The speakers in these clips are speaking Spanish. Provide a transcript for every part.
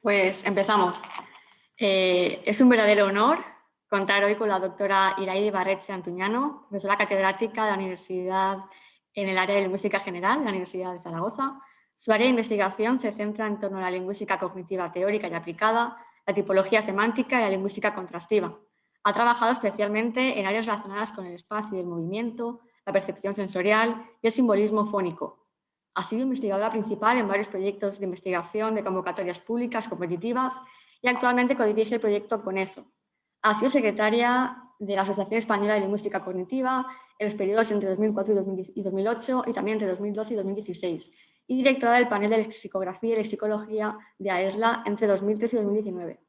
Pues empezamos. Es un verdadero honor contar hoy con la doctora Iraide Ibarretxe Antuñano, profesora catedrática de la Universidad en el área de Lingüística General de la Universidad de Zaragoza. Su área de investigación se centra en torno a la lingüística cognitiva teórica y aplicada, la tipología semántica y la lingüística contrastiva. Ha trabajado especialmente en áreas relacionadas con el espacio y el movimiento, la percepción sensorial y el simbolismo fónico. Ha sido investigadora principal en varios proyectos de investigación de convocatorias públicas competitivas y actualmente codirige el proyecto CONESO. Ha sido secretaria de la Asociación Española de Lingüística Cognitiva en los periodos entre 2004 y 2008 y también entre 2012 y 2016 y directora del panel de lexicografía y lexicología de AESLA entre 2013 y 2019.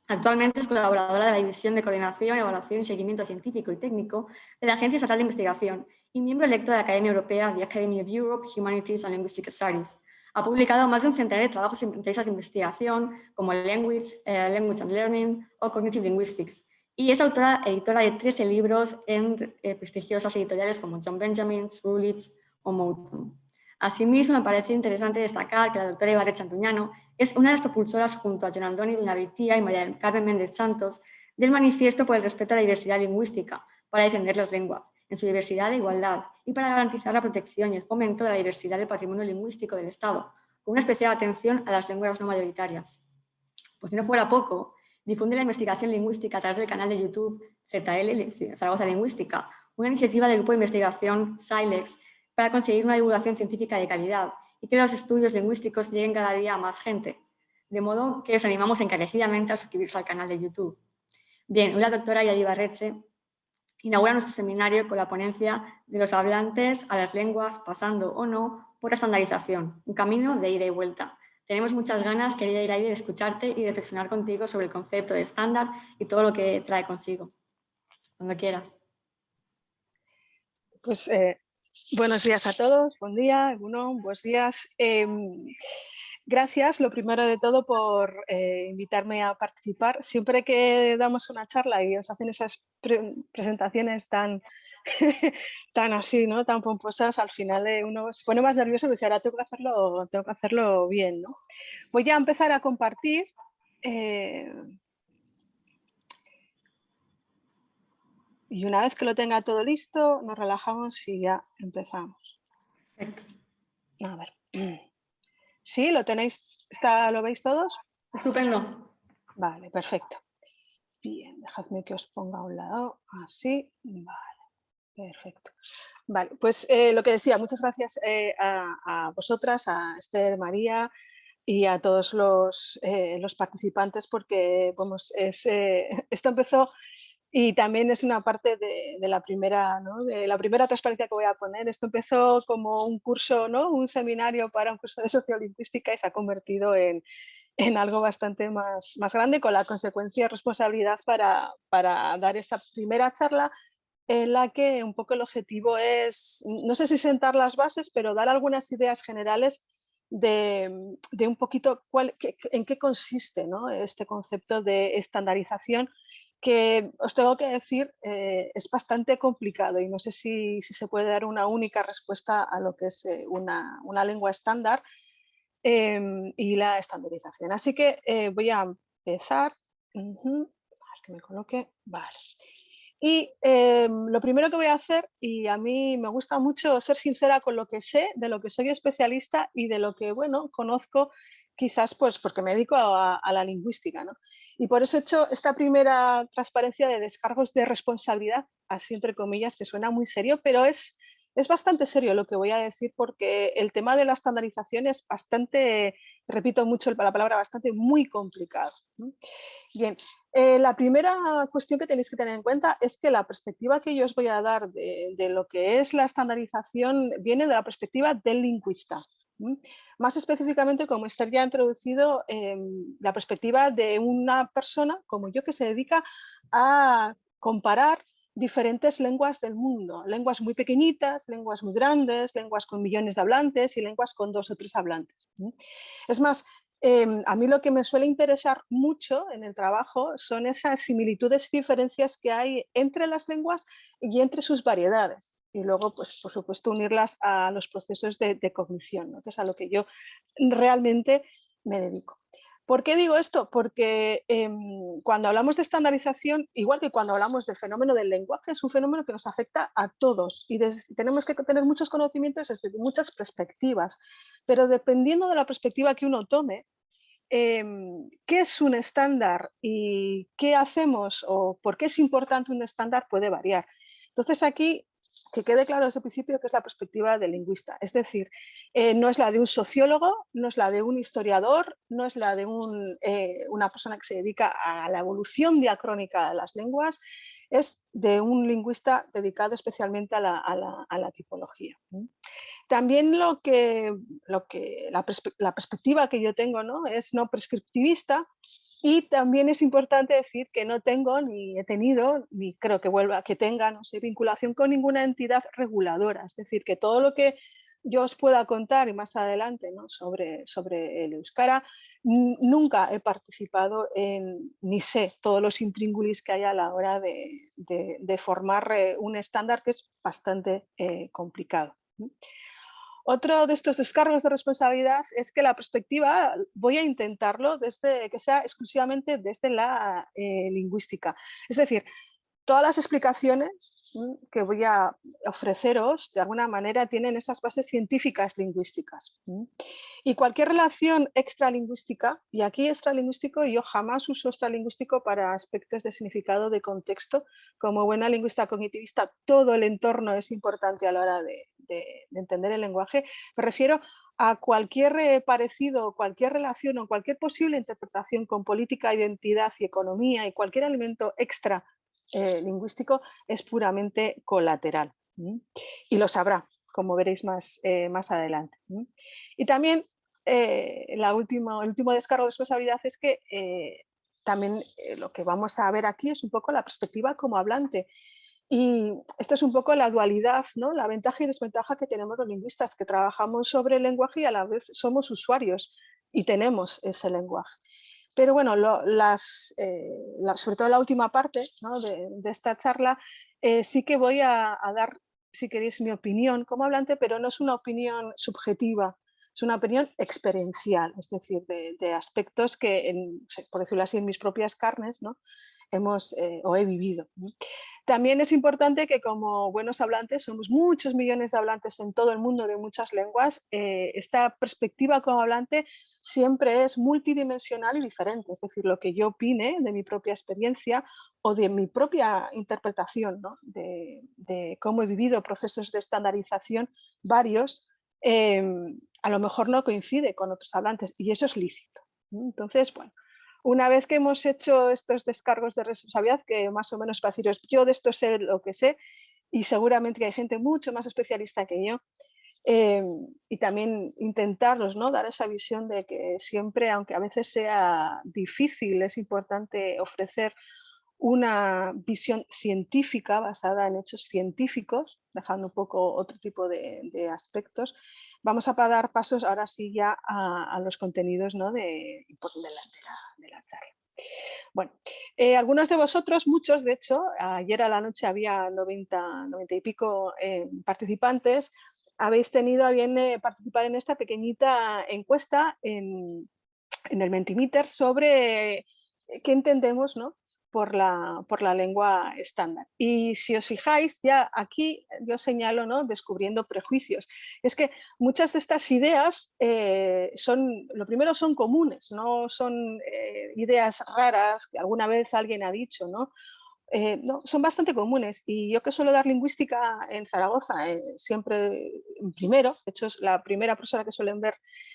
Actualmente es colaboradora de la División de Coordinación, Evaluación y Seguimiento Científico y Técnico de la Agencia Estatal de Investigación y miembro electo de la Academia Europea, The Academy of Europe, Humanities and Linguistic Studies. Ha publicado más de un centenar de trabajos en empresas de investigación como Language and Learning o Cognitive Linguistics y es editora de 13 libros en prestigiosas editoriales como John Benjamin, Routledge o Moulton. Asimismo, me parece interesante destacar que la doctora Ibarretxe Antuñano es una de las propulsoras, junto a Gian Andoni Doñavitía y María del Carmen Méndez Santos, del Manifiesto por el Respeto a la Diversidad Lingüística para defender las lenguas en su diversidad e igualdad y para garantizar la protección y el fomento de la diversidad del patrimonio lingüístico del Estado, con una especial atención a las lenguas no mayoritarias. Pues si no fuera poco, difunde la investigación lingüística a través del canal de YouTube ZL, Zaragoza Lingüística, una iniciativa del grupo de investigación SciLex para conseguir una divulgación científica de calidad y que los estudios lingüísticos lleguen cada día a más gente. De modo que os animamos encarecidamente a suscribirse al canal de YouTube. Bien, hoy la doctora Iraide Ibarretxe inaugura nuestro seminario con la ponencia de los hablantes a las lenguas, pasando o no por la estandarización, un camino de ida y vuelta. Tenemos muchas ganas, querida Iraide, de escucharte y de reflexionar contigo sobre el concepto de estándar y todo lo que trae consigo. Cuando quieras. Pues buenos días a todos, buen día, buenos días. Gracias, lo primero de todo, por invitarme a participar. Siempre que damos una charla y os hacen esas presentaciones tan, tan así, ¿no? Tan pomposas, al final uno se pone más nervioso y dice, ahora tengo que hacerlo bien, ¿no? Voy a empezar a compartir. Y una vez que lo tenga todo listo, nos relajamos y ya empezamos. Perfecto. A ver. ¿Sí? ¿Lo tenéis? ¿Lo veis todos? Estupendo. Vale, perfecto. Bien, dejadme que os ponga a un lado, así. Vale, perfecto. Vale, pues lo que decía, muchas gracias a vosotras, a Esther, María y a todos los participantes, porque vamos, esto empezó y también es una parte de la primera, ¿no? De la primera transparencia que voy a poner. Esto empezó como un curso, ¿no? Un seminario para un curso de sociolingüística y se ha convertido en algo bastante más grande, con la consecuencia y responsabilidad para dar esta primera charla, en la que un poco el objetivo es, no sé si sentar las bases, pero dar algunas ideas generales de un poquito en qué consiste, ¿no? Este concepto de estandarización, que os tengo que decir es bastante complicado y no sé si se puede dar una única respuesta a lo que es una lengua estándar y la estandarización. Así que voy a empezar. A ver que me coloque. Vale. Y lo primero que voy a hacer, y a mí me gusta mucho ser sincera con lo que sé, de lo que soy especialista y de lo que, bueno, conozco, quizás pues porque me dedico a la lingüística, ¿no? Y por eso he hecho esta primera transparencia de descargos de responsabilidad, así entre comillas, que suena muy serio, pero es bastante serio lo que voy a decir, porque el tema de la estandarización es bastante, repito mucho la palabra, bastante muy complicado, ¿no? Bien, la primera cuestión que tenéis que tener en cuenta es que la perspectiva que yo os voy a dar de lo que es la estandarización viene de la perspectiva del lingüista. Más específicamente, como Esther ya ha introducido, la perspectiva de una persona como yo que se dedica a comparar diferentes lenguas del mundo, lenguas muy pequeñitas, lenguas muy grandes, lenguas con millones de hablantes y lenguas con 2 o 3 hablantes. Es más, a mí lo que me suele interesar mucho en el trabajo son esas similitudes y diferencias que hay entre las lenguas y entre sus variedades. Y luego, pues, por supuesto, unirlas a los procesos de cognición, ¿no? Que es a lo que yo realmente me dedico. ¿Por qué digo esto? Porque cuando hablamos de estandarización, igual que cuando hablamos del fenómeno del lenguaje, es un fenómeno que nos afecta a todos y tenemos que tener muchos conocimientos desde muchas perspectivas, pero dependiendo de la perspectiva que uno tome, qué es un estándar y qué hacemos o por qué es importante un estándar puede variar. Entonces aquí, que quede claro desde el principio que es la perspectiva del lingüista, es decir, no es la de un sociólogo, no es la de un historiador, no es la de una persona que se dedica a la evolución diacrónica de las lenguas, es de un lingüista dedicado especialmente a la tipología. También la perspectiva que yo tengo, ¿no?, es no prescriptivista, y también es importante decir que no tengo, ni he tenido, ni creo que vuelva que tenga, no sé, vinculación con ninguna entidad reguladora. Es decir, que todo lo que yo os pueda contar y más adelante, ¿no?, sobre el euskara, nunca he participado ni sé todos los intríngulis que hay a la hora de formar un estándar que es bastante complicado. Otro de estos descargos de responsabilidad es que la perspectiva voy a intentarlo desde que sea exclusivamente desde la lingüística. Es decir, todas las explicaciones que voy a ofreceros de alguna manera tienen esas bases científicas lingüísticas. Y cualquier relación extralingüística, y aquí extralingüístico, yo jamás uso extralingüístico para aspectos de significado de contexto. Como buena lingüista cognitivista, todo el entorno es importante a la hora de entender el lenguaje. Me refiero a cualquier parecido, cualquier relación o cualquier posible interpretación con política, identidad y economía y cualquier elemento extra lingüístico es puramente colateral. Y lo sabrá, como veréis más adelante. Y también el último descargo de responsabilidad es que también lo que vamos a ver aquí es un poco la perspectiva como hablante. Y esta es un poco la dualidad, ¿no?, la ventaja y desventaja que tenemos los lingüistas, que trabajamos sobre el lenguaje y a la vez somos usuarios y tenemos ese lenguaje. Pero bueno, sobre todo la última parte, ¿no?, de esta charla, sí que voy a dar, si queréis, mi opinión como hablante, pero no es una opinión subjetiva, es una opinión experiencial, es decir, de aspectos que, por decirlo así, en mis propias carnes, ¿no?, o he vivido. También es importante que como buenos hablantes, somos muchos millones de hablantes en todo el mundo de muchas lenguas, esta perspectiva como hablante siempre es multidimensional y diferente. Es decir, lo que yo opine de mi propia experiencia o de mi propia interpretación, ¿no?, de cómo he vivido procesos de estandarización varios, a lo mejor no coincide con otros hablantes y eso es lícito. Entonces, bueno, una vez que hemos hecho estos descargos de responsabilidad, que más o menos para deciros, yo de esto sé lo que sé y seguramente que hay gente mucho más especialista que yo, y también intentarlos, ¿no?, dar esa visión de que siempre, aunque a veces sea difícil, es importante ofrecer una visión científica basada en hechos científicos, dejando un poco otro tipo de aspectos. Vamos a dar pasos ahora sí ya a los contenidos, ¿no?, de la charla. Bueno, algunos de vosotros, muchos de hecho, ayer a la noche había 90 y pico participantes, habéis tenido a bien participar en esta pequeñita encuesta en el Mentimeter sobre qué entendemos, ¿no?, por la lengua estándar. Y si os fijáis, ya aquí yo señalo, ¿no?, descubriendo prejuicios. Es que muchas de estas ideas lo primero son comunes, no son ideas raras que alguna vez alguien ha dicho, ¿no? No, son bastante comunes y yo que suelo dar lingüística en Zaragoza, siempre en primero, de hecho es la primera profesora que suelen ver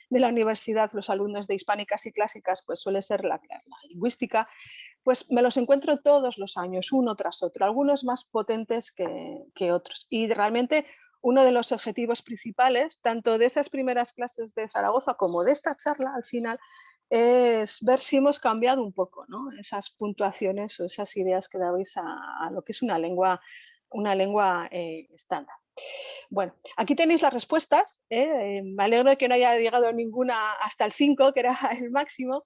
de la universidad los alumnos de hispánicas y clásicas, pues suele ser la lingüística, pues me los encuentro todos los años, uno tras otro, algunos más potentes que otros. Y realmente uno de los objetivos principales, tanto de esas primeras clases de Zaragoza como de esta charla al final, es ver si hemos cambiado un poco, ¿no?, esas puntuaciones o esas ideas que dabais a lo que es una lengua estándar. Bueno, aquí tenéis las respuestas. Me alegro de que no haya llegado ninguna hasta el 5, que era el máximo,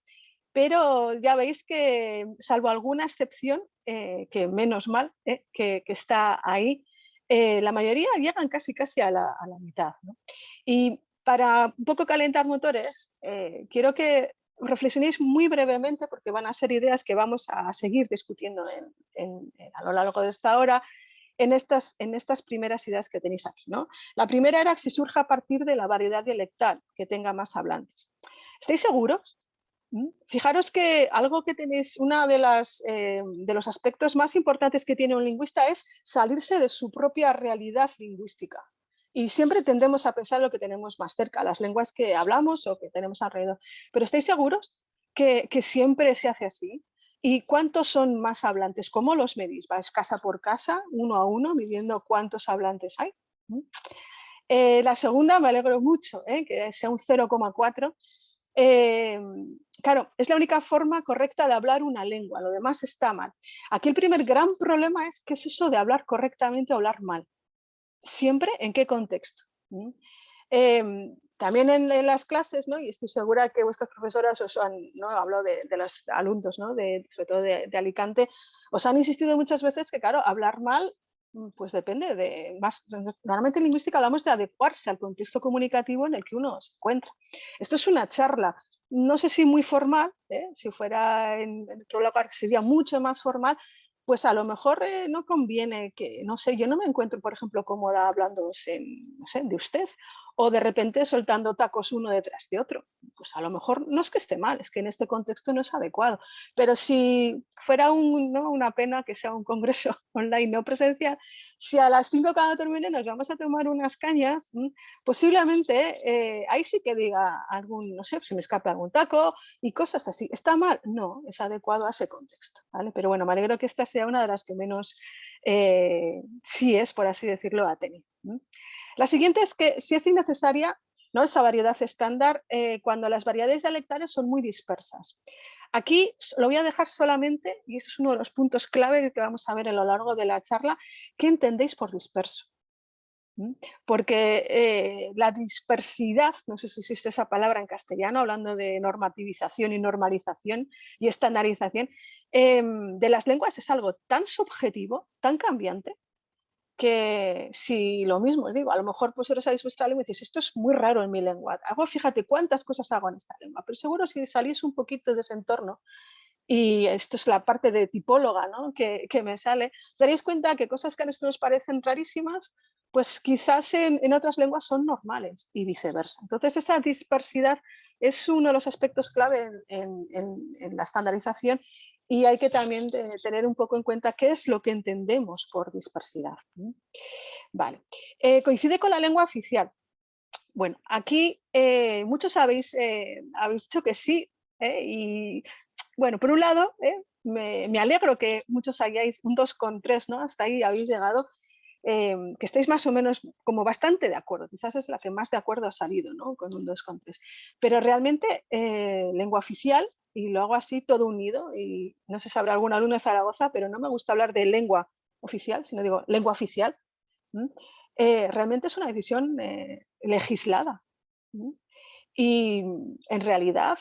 pero ya veis que, salvo alguna excepción, que menos mal que está ahí, la mayoría llegan casi a la mitad, ¿no? Y para un poco calentar motores, quiero que reflexionéis muy brevemente, porque van a ser ideas que vamos a seguir discutiendo a lo largo de esta hora, en estas primeras ideas que tenéis aquí, ¿no? La primera era si surge a partir de la variedad dialectal que tenga más hablantes. ¿Estáis seguros? Fijaros que algo que tenéis, una de los aspectos más importantes que tiene un lingüista es salirse de su propia realidad lingüística. Y siempre tendemos a pensar lo que tenemos más cerca, las lenguas que hablamos o que tenemos alrededor. Pero ¿estáis seguros que siempre se hace así? ¿Y cuántos son más hablantes? ¿Cómo los medís? ¿Vais casa por casa, uno a uno, midiendo cuántos hablantes hay? La segunda, me alegro mucho, que sea un 0,4. Claro, es la única forma correcta de hablar una lengua, lo demás está mal. Aquí el primer gran problema es qué es eso de hablar correctamente o hablar mal. Siempre en qué contexto. También en las clases, ¿no? Y estoy segura que vuestras profesoras os han, ¿no? Hablo de los alumnos, ¿no? Sobre todo de Alicante, os han insistido muchas veces que, claro, hablar mal, pues depende de más. Normalmente en lingüística hablamos de adecuarse al contexto comunicativo en el que uno se encuentra. Esto es una charla, no sé si muy formal, si fuera en otro lugar sería mucho más formal, pues a lo mejor no conviene que, no sé, yo no me encuentro, por ejemplo, cómoda hablando no sé, de usted, o de repente soltando tacos uno detrás de otro. Pues a lo mejor no es que esté mal, es que en este contexto no es adecuado. Pero si fuera ¿no? una pena que sea un congreso online no presencial, si a las 5 cuando termine nos vamos a tomar unas cañas, posiblemente ahí sí que diga algún, no sé, se me escape algún taco y cosas así. ¿Está mal? No, es adecuado a ese contexto. ¿Vale? Pero bueno, me alegro que esta sea una de las que menos sí es, por así decirlo, ha tenido. La siguiente es que si es innecesaria, ¿no? Esa variedad estándar cuando las variedades dialectales son muy dispersas. Aquí lo voy a dejar solamente, y eso es uno de los puntos clave que vamos a ver a lo largo de la charla, ¿qué entendéis por disperso? Porque la dispersidad, no sé si existe esa palabra en castellano, hablando de normativización y normalización y estandarización, de las lenguas es algo tan subjetivo, tan cambiante, que si lo mismo, os digo, a lo mejor vosotros sabéis vuestra lengua y decís, esto es muy raro en mi lengua, fíjate cuántas cosas hago en esta lengua, pero seguro si salís un poquito de ese entorno, y esto es la parte de tipóloga, ¿no? que me sale, os daréis cuenta que cosas que a nosotros nos parecen rarísimas, pues quizás en otras lenguas son normales y viceversa. Entonces esa dispersidad es uno de los aspectos clave en la estandarización y hay que también tener un poco en cuenta qué es lo que entendemos por dispersidad. Vale. Coincide con la lengua oficial. Bueno, aquí muchos habéis dicho que sí, y bueno, por un lado, me alegro que muchos hayáis un 2,3, ¿no? Hasta ahí habéis llegado, que estéis más o menos como bastante de acuerdo. Quizás es la que más de acuerdo ha salido, ¿no? Con un 2,3. Pero realmente, lengua oficial, y lo hago así todo unido, y no sé si habrá algún alumno de Zaragoza, pero no me gusta hablar de lengua oficial, sino digo lengua oficial. Realmente es una decisión legislada. Y en realidad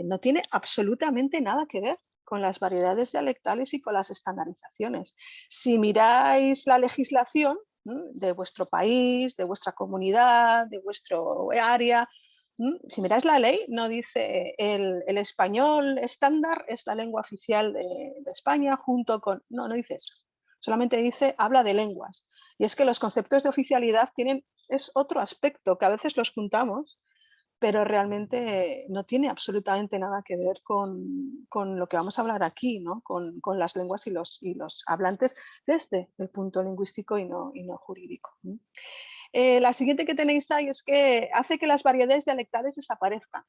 no tiene absolutamente nada que ver con las variedades dialectales y con las estandarizaciones. Si miráis la legislación de vuestro país, de vuestra comunidad, de vuestro área, si miráis la ley, no dice el español estándar es la lengua oficial de España junto con... No, no dice eso. Solamente dice, habla de lenguas. Y es que los conceptos de oficialidad es otro aspecto que a veces los juntamos, pero realmente no tiene absolutamente nada que ver con lo que vamos a hablar aquí, ¿no? Con las lenguas y los hablantes desde el punto lingüístico y no jurídico. La siguiente que tenéis ahí es que hace que las variedades dialectales desaparezcan.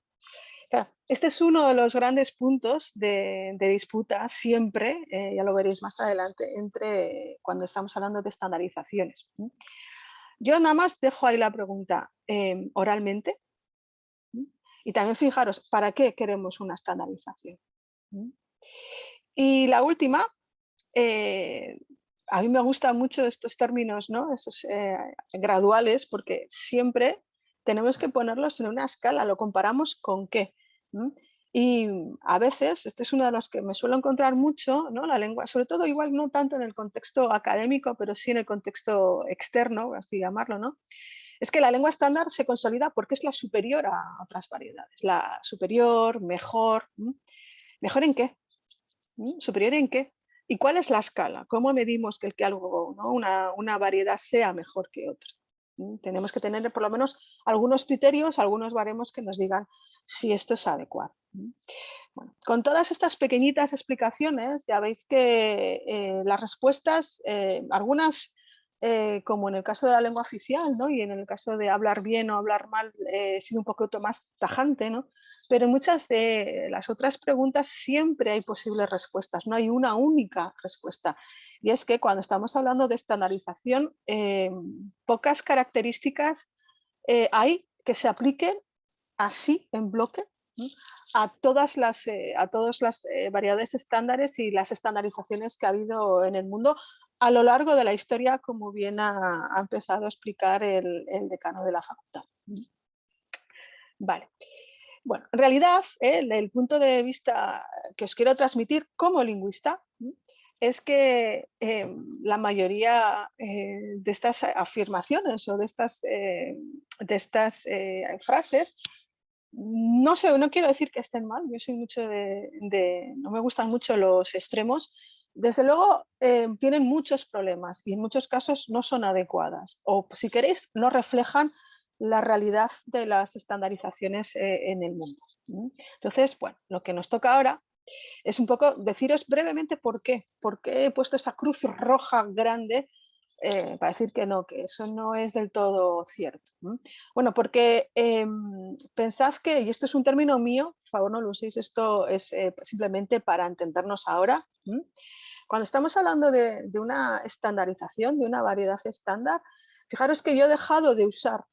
Claro, este es uno de los grandes puntos de disputa siempre, ya lo veréis más adelante, entre cuando estamos hablando de estandarizaciones. Yo nada más dejo ahí la pregunta oralmente. Y también fijaros, ¿para qué queremos una estandarización? Y la última, a mí me gustan mucho estos términos, ¿no? Esos graduales, porque siempre tenemos que ponerlos en una escala, lo comparamos con qué. Y a veces, este es uno de los que me suelo encontrar mucho, ¿no? La lengua, sobre todo igual no tanto en el contexto académico, pero sí en el contexto externo, así llamarlo, ¿no? es que la lengua estándar se consolida porque es la superior a otras variedades. La superior, mejor. ¿Mejor en qué? ¿Superior en qué? ¿Y cuál es la escala? ¿Cómo medimos que algo, ¿no? una variedad sea mejor que otra? Tenemos que tener por lo menos algunos criterios, algunos baremos que nos digan si esto es adecuado. Bueno, con todas estas pequeñitas explicaciones ya veis que las respuestas, algunas como en el caso de la lengua oficial, ¿no? Y en el caso de hablar bien o hablar mal, he sido un poquito más tajante, ¿no? Pero en muchas de las otras preguntas siempre hay posibles respuestas, no hay una única respuesta. Y es que cuando estamos hablando de estandarización, pocas características hay que se apliquen así en bloque, ¿no? A todas las variedades estándares y las estandarizaciones que ha habido en el mundo a lo largo de la historia, como bien ha empezado a explicar el decano de la facultad. Vale. Bueno, en realidad, el punto de vista que os quiero transmitir como lingüista es que la mayoría de estas afirmaciones o de estas frases, no sé, no quiero decir que estén mal, yo soy mucho no me gustan mucho los extremos. Desde luego tienen muchos problemas y en muchos casos no son adecuadas o, si queréis, no reflejan la realidad de las estandarizaciones en el mundo. Entonces, bueno, lo que nos toca ahora es un poco deciros brevemente por qué he puesto esa cruz roja grande para decir que no, que eso no es del todo cierto. Bueno, porque pensad que, y esto es un término mío, por favor no lo uséis, esto es simplemente para entendernos ahora. Cuando estamos hablando de una estandarización, de una variedad estándar, fijaros que yo he dejado de usar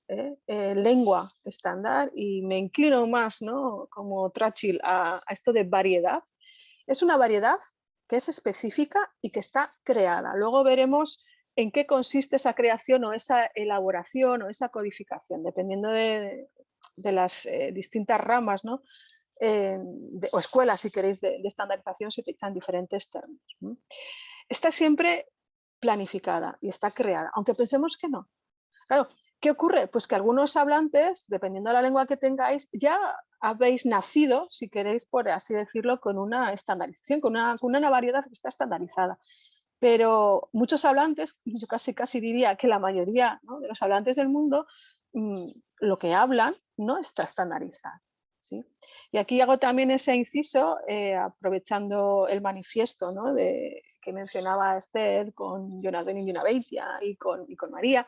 lengua estándar y me inclino más, ¿no? Como Trachil, a esto de variedad. Es una variedad que es específica y que está creada. Luego veremos en qué consiste esa creación o esa elaboración o esa codificación, dependiendo de las distintas ramas, ¿no? O escuelas, si queréis, de estandarización, se utilizan diferentes términos. Está siempre planificada y está creada, aunque pensemos que no. Claro, ¿qué ocurre? Pues que algunos hablantes, dependiendo de la lengua que tengáis, ya habéis nacido, si queréis, por así decirlo, con una estandarización, con una variedad que está estandarizada. Pero muchos hablantes, yo casi diría que la mayoría, ¿no?, de los hablantes del mundo, lo que hablan no está estandarizado. ¿Sí? Y aquí hago también ese inciso, aprovechando el manifiesto, ¿no?, que mencionaba Esther con Jonathan y Yunabeitia y con María,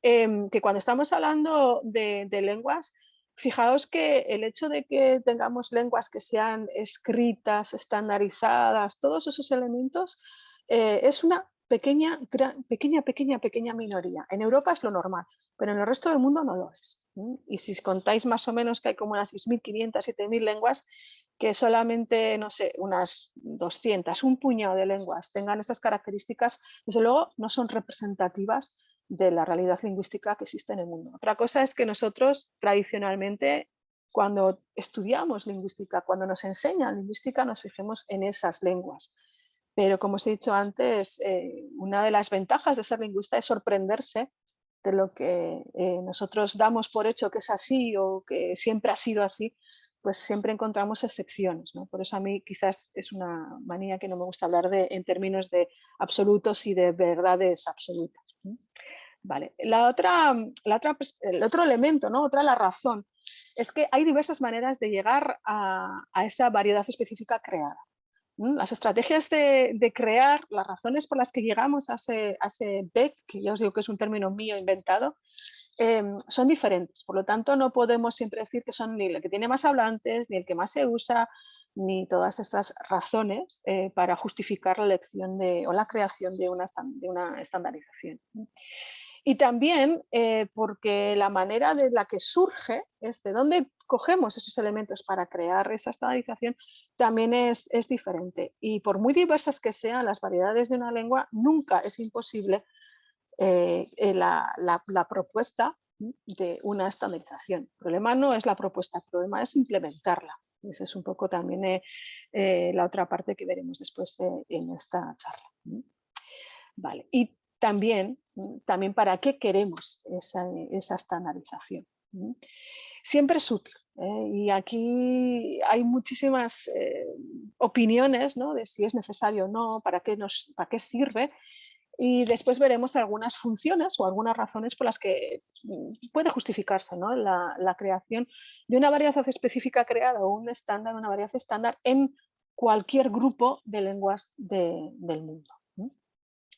que cuando estamos hablando de lenguas, fijaos que el hecho de que tengamos lenguas que sean escritas, estandarizadas, todos esos elementos, es una pequeña minoría. En Europa es lo normal, pero en el resto del mundo no lo es. Y si contáis más o menos que hay como unas 6.500, 7.000 lenguas, que solamente, no sé, unas 200, un puñado de lenguas tengan esas características, desde luego no son representativas de la realidad lingüística que existe en el mundo. Otra cosa es que nosotros tradicionalmente, cuando estudiamos lingüística, cuando nos enseñan lingüística, nos fijemos en esas lenguas. Pero como os he dicho antes, una de las ventajas de ser lingüista es sorprenderse de lo que nosotros damos por hecho que es así o que siempre ha sido así, pues siempre encontramos excepciones, ¿no? Por eso a mí quizás es una manía que no me gusta hablar en términos de absolutos y de verdades absolutas. Vale. El otro elemento, ¿no?, la razón, es que hay diversas maneras de llegar a esa variedad específica creada. Las estrategias de crear, las razones por las que llegamos a ese BEC, que ya os digo que es un término mío inventado, son diferentes. Por lo tanto, no podemos siempre decir que son ni el que tiene más hablantes, ni el que más se usa, ni todas esas razones para justificar la elección o la creación de una estandarización. Y también porque la manera de la que surge, de dónde cogemos esos elementos para crear esa estandarización, también es diferente. Y por muy diversas que sean las variedades de una lengua, nunca es imposible la propuesta de una estandarización. El problema no es la propuesta, el problema es implementarla. Esa es un poco también la otra parte que veremos después en esta charla. Vale. Y también también para qué queremos esa estandarización. Siempre es útil, y aquí hay muchísimas opiniones, ¿no?, de si es necesario o no, para qué sirve, y después veremos algunas funciones o algunas razones por las que puede justificarse, ¿no?, la creación de una variedad específica creada o un estándar, una variedad estándar en cualquier grupo de lenguas del mundo.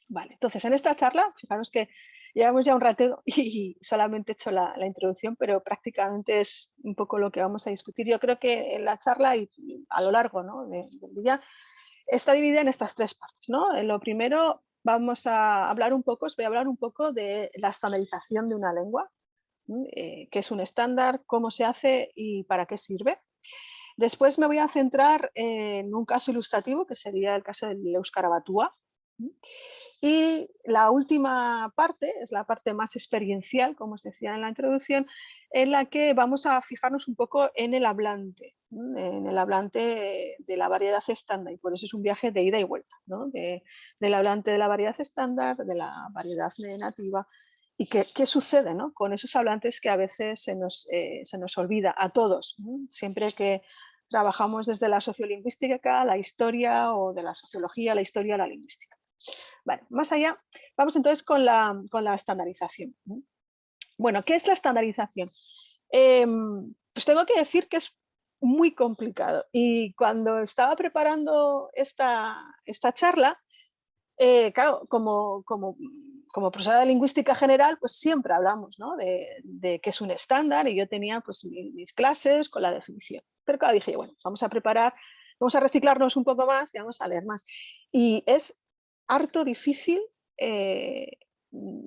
Vale, entonces en esta charla, fijaros que llevamos ya un rato y solamente he hecho la introducción, pero prácticamente es un poco lo que vamos a discutir. Yo creo que en la charla y a lo largo, ¿no?, del día está dividida en estas tres partes, ¿no? En lo primero vamos a hablar un poco, os voy a hablar un poco de la estandarización de una lengua, qué es un estándar, cómo se hace y para qué sirve. Después me voy a centrar en un caso ilustrativo, que sería el caso del Euskara Batua. Y la última parte es la parte más experiencial, como os decía en la introducción, en la que vamos a fijarnos un poco en el hablante de la variedad estándar, y por eso es un viaje de ida y vuelta, ¿no?, del hablante de la variedad estándar, de la variedad nativa, y qué sucede, ¿no?, con esos hablantes que a veces se nos olvida a todos, ¿no? Siempre que trabajamos desde la sociolingüística, la historia, o de la sociología, la historia, la lingüística. Vale, más allá, vamos entonces con la estandarización. Bueno, ¿qué es la estandarización? Pues tengo que decir que es muy complicado, y cuando estaba preparando esta charla, claro, como profesora de lingüística general, pues siempre hablamos, ¿no?, de qué es un estándar, y yo tenía pues mis clases con la definición. Pero claro, dije, bueno, vamos a reciclarnos un poco más y vamos a leer más. Y es harto difícil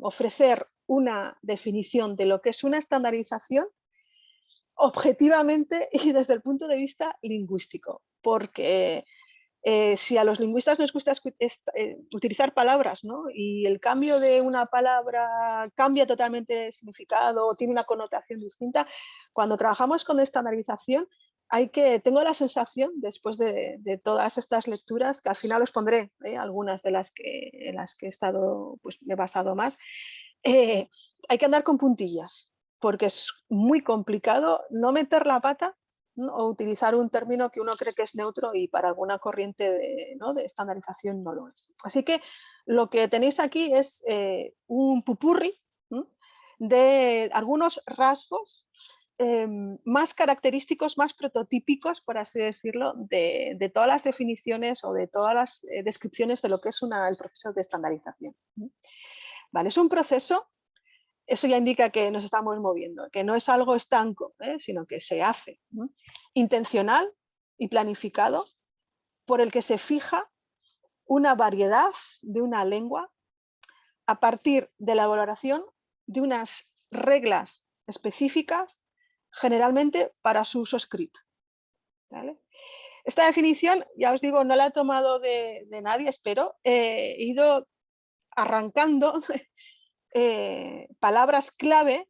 ofrecer una definición de lo que es una estandarización objetivamente y desde el punto de vista lingüístico, porque si a los lingüistas nos gusta utilizar palabras, ¿no?, y el cambio de una palabra cambia totalmente de significado o tiene una connotación distinta, cuando trabajamos con estandarización tengo la sensación, después de todas estas lecturas, que al final os pondré algunas en las que he estado, pues me he basado más, hay que andar con puntillas, porque es muy complicado no meter la pata, ¿no?, o utilizar un término que uno cree que es neutro y para alguna corriente de estandarización no lo es. Así que lo que tenéis aquí es un pupurri, ¿no?, de algunos rasgos más característicos, más prototípicos, por así decirlo, de todas las definiciones o de todas las descripciones de lo que es el proceso de estandarización. Vale, es un proceso. Eso ya indica que nos estamos moviendo, que no es algo estanco, sino que se hace, ¿no?, intencional y planificado, por el que se fija una variedad de una lengua a partir de la valoración de unas reglas específicas, generalmente para su uso escrito. ¿Vale? Esta definición, ya os digo, no la he tomado de nadie, espero. He ido arrancando palabras clave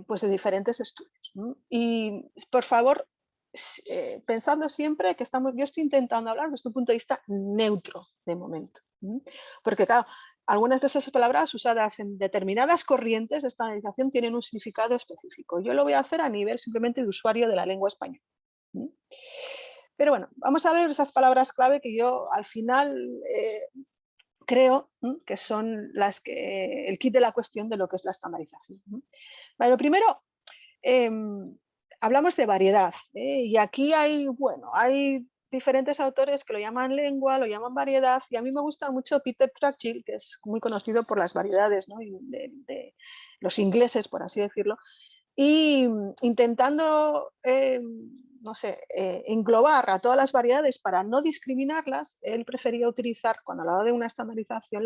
pues de diferentes estudios, ¿no? Y por favor, pensando siempre que yo estoy intentando hablar desde un punto de vista neutro de momento, porque claro, algunas de esas palabras usadas en determinadas corrientes de estandarización tienen un significado específico. Yo lo voy a hacer a nivel simplemente de usuario de la lengua española. Pero bueno, vamos a ver esas palabras clave que yo al final creo que son el kit de la cuestión de lo que es la estandarización. Vale, lo primero, hablamos de variedad, y aquí hay diferentes autores que lo llaman lengua, lo llaman variedad, y a mí me gusta mucho Peter Churchill, que es muy conocido por las variedades, ¿no?, de los ingleses, por así decirlo, y intentando no sé, englobar a todas las variedades para no discriminarlas, él prefería utilizar, cuando hablaba de una estandarización,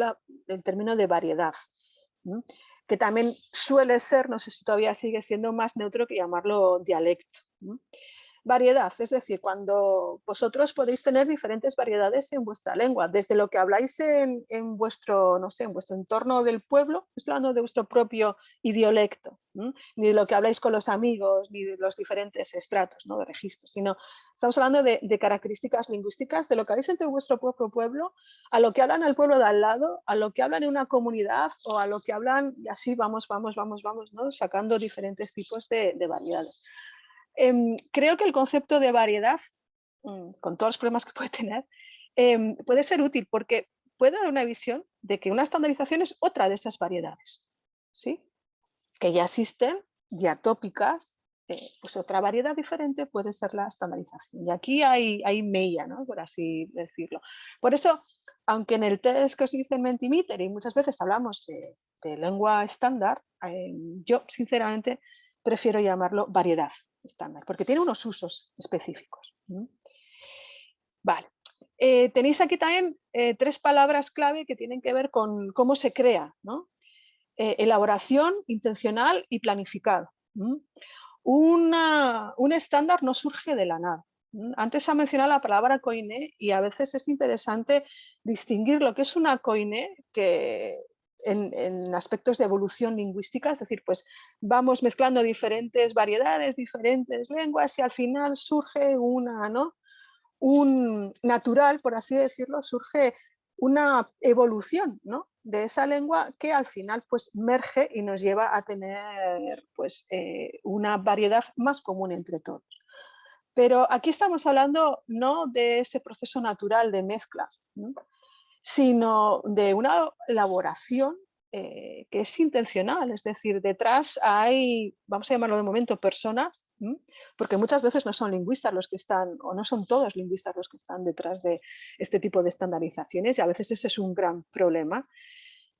el término de variedad, ¿no?, que también suele ser, no sé si todavía sigue siendo más neutro que llamarlo dialecto, ¿no? Variedad, es decir, cuando vosotros podéis tener diferentes variedades en vuestra lengua, desde lo que habláis en vuestro, no sé, en vuestro entorno del pueblo, no estoy hablando de vuestro propio idiolecto, ni de lo que habláis con los amigos, ni de los diferentes estratos, ¿no? De registros, sino estamos hablando de características lingüísticas, de lo que habláis entre vuestro propio pueblo, a lo que hablan el pueblo de al lado, a lo que hablan en una comunidad o a lo que hablan, y así vamos, ¿no? Sacando diferentes tipos de variedades. Creo que el concepto de variedad, con todos los problemas que puede tener, puede ser útil porque puede dar una visión de que una estandarización es otra de esas variedades, ¿sí? Que ya existen, ya tópicas, pues otra variedad diferente puede ser la estandarización. Y aquí hay mella, ¿no? Por así decirlo. Por eso, aunque en el test que os hice en Mentimeter y muchas veces hablamos de lengua estándar, yo sinceramente prefiero llamarlo variedad estándar, porque tiene unos usos específicos. Vale. Tenéis aquí también 3 palabras clave que tienen que ver con cómo se crea, ¿no? Elaboración, intencional y planificado. Un estándar no surge de la nada. Antes se ha mencionado la palabra coine y a veces es interesante distinguir lo que es una coine que en aspectos de evolución lingüística, es decir, pues vamos mezclando diferentes variedades, diferentes lenguas y al final surge una, ¿no? Un natural, por así decirlo, surge una evolución, ¿no? De esa lengua que al final pues merge y nos lleva a tener pues una variedad más común entre todos. Pero aquí estamos hablando no de ese proceso natural de mezcla, ¿no? Sino de una elaboración que es intencional, es decir, detrás hay, vamos a llamarlo de momento, personas, porque muchas veces no son lingüistas los que están, o no son todos lingüistas los que están detrás de este tipo de estandarizaciones, y a veces ese es un gran problema.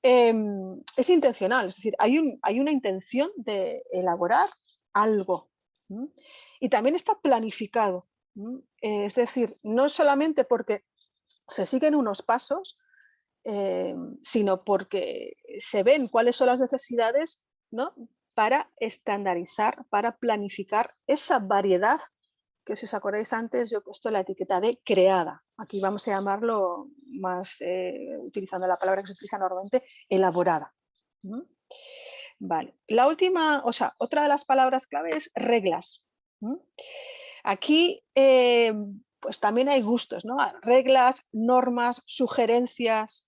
Es intencional, es decir, hay una intención de elaborar algo, y también está planificado, es decir, no solamente porque se siguen unos pasos, sino porque se ven cuáles son las necesidades, ¿no? Para estandarizar, para planificar esa variedad que, si os acordáis antes, yo he puesto la etiqueta de creada. Aquí vamos a llamarlo más, utilizando la palabra que se utiliza normalmente, elaborada. Vale. La última, o sea, otra de las palabras clave es reglas. Aquí pues también hay gustos, ¿no? Reglas, normas, sugerencias.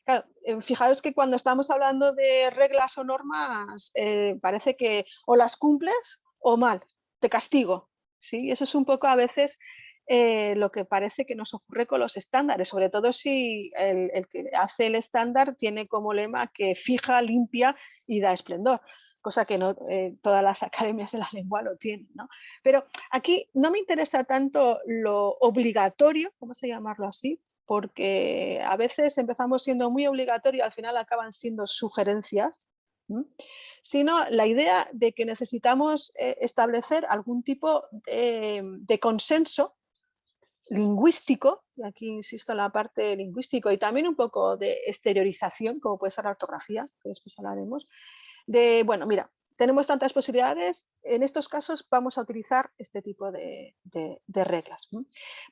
Claro, fijaos que cuando estamos hablando de reglas o normas, parece que o las cumples o mal, te castigo. ¿Sí? Eso es un poco a veces lo que parece que nos ocurre con los estándares, sobre todo si el que hace el estándar tiene como lema que fija, limpia y da esplendor, cosa que no todas las academias de la lengua lo tienen, ¿no? Pero aquí no me interesa tanto lo obligatorio, vamos a llamarlo así, porque a veces empezamos siendo muy obligatorio y al final acaban siendo sugerencias, sino la idea de que necesitamos establecer algún tipo de consenso lingüístico, y aquí insisto en la parte lingüístico, y también un poco de exteriorización, como puede ser la ortografía, que después hablaremos, de, bueno, mira, tenemos tantas posibilidades, en estos casos vamos a utilizar este tipo de reglas.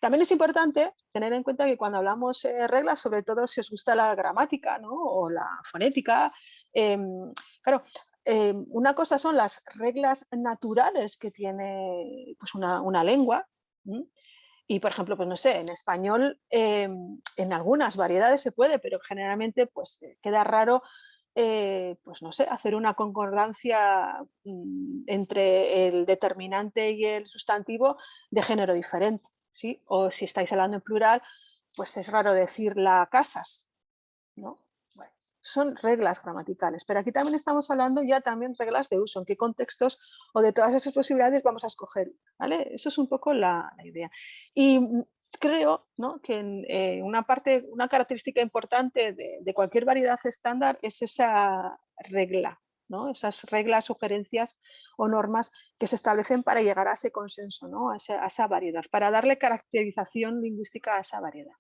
También es importante tener en cuenta que cuando hablamos reglas, sobre todo si os gusta la gramática, ¿no? O la fonética, claro, una cosa son las reglas naturales que tiene pues, una lengua, y, por ejemplo, pues no sé, en español en algunas variedades se puede, pero generalmente pues queda raro, pues no sé, hacer una concordancia entre el determinante y el sustantivo de género diferente, ¿sí? O si estáis hablando en plural, pues es raro decir la casas, ¿no? Bueno, son reglas gramaticales, pero aquí también estamos hablando ya también reglas de uso, en qué contextos o de todas esas posibilidades vamos a escoger, ¿vale? Eso es un poco la idea. Y creo, ¿no? Que una característica importante de cualquier variedad estándar es esa regla, ¿no? Esas reglas, sugerencias o normas que se establecen para llegar a ese consenso, ¿no? A esa variedad, para darle caracterización lingüística a esa variedad.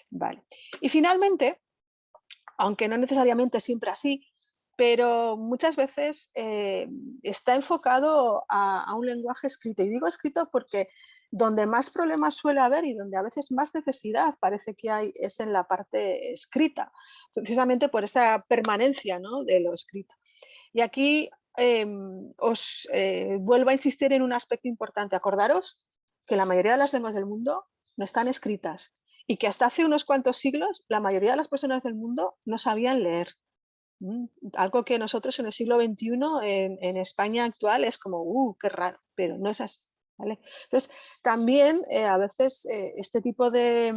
Vale. Y finalmente, aunque no necesariamente siempre así, pero muchas veces está enfocado a un lenguaje escrito. Y digo escrito porque donde más problemas suele haber y donde a veces más necesidad parece que hay es en la parte escrita, precisamente por esa permanencia, ¿no?, de lo escrito. Y aquí os vuelvo a insistir en un aspecto importante. Acordaros que la mayoría de las lenguas del mundo no están escritas y que hasta hace unos cuantos siglos la mayoría de las personas del mundo no sabían leer. Algo que nosotros en el siglo XXI en España actual es como, qué raro, pero no es así. ¿Vale? Entonces, también a veces este tipo de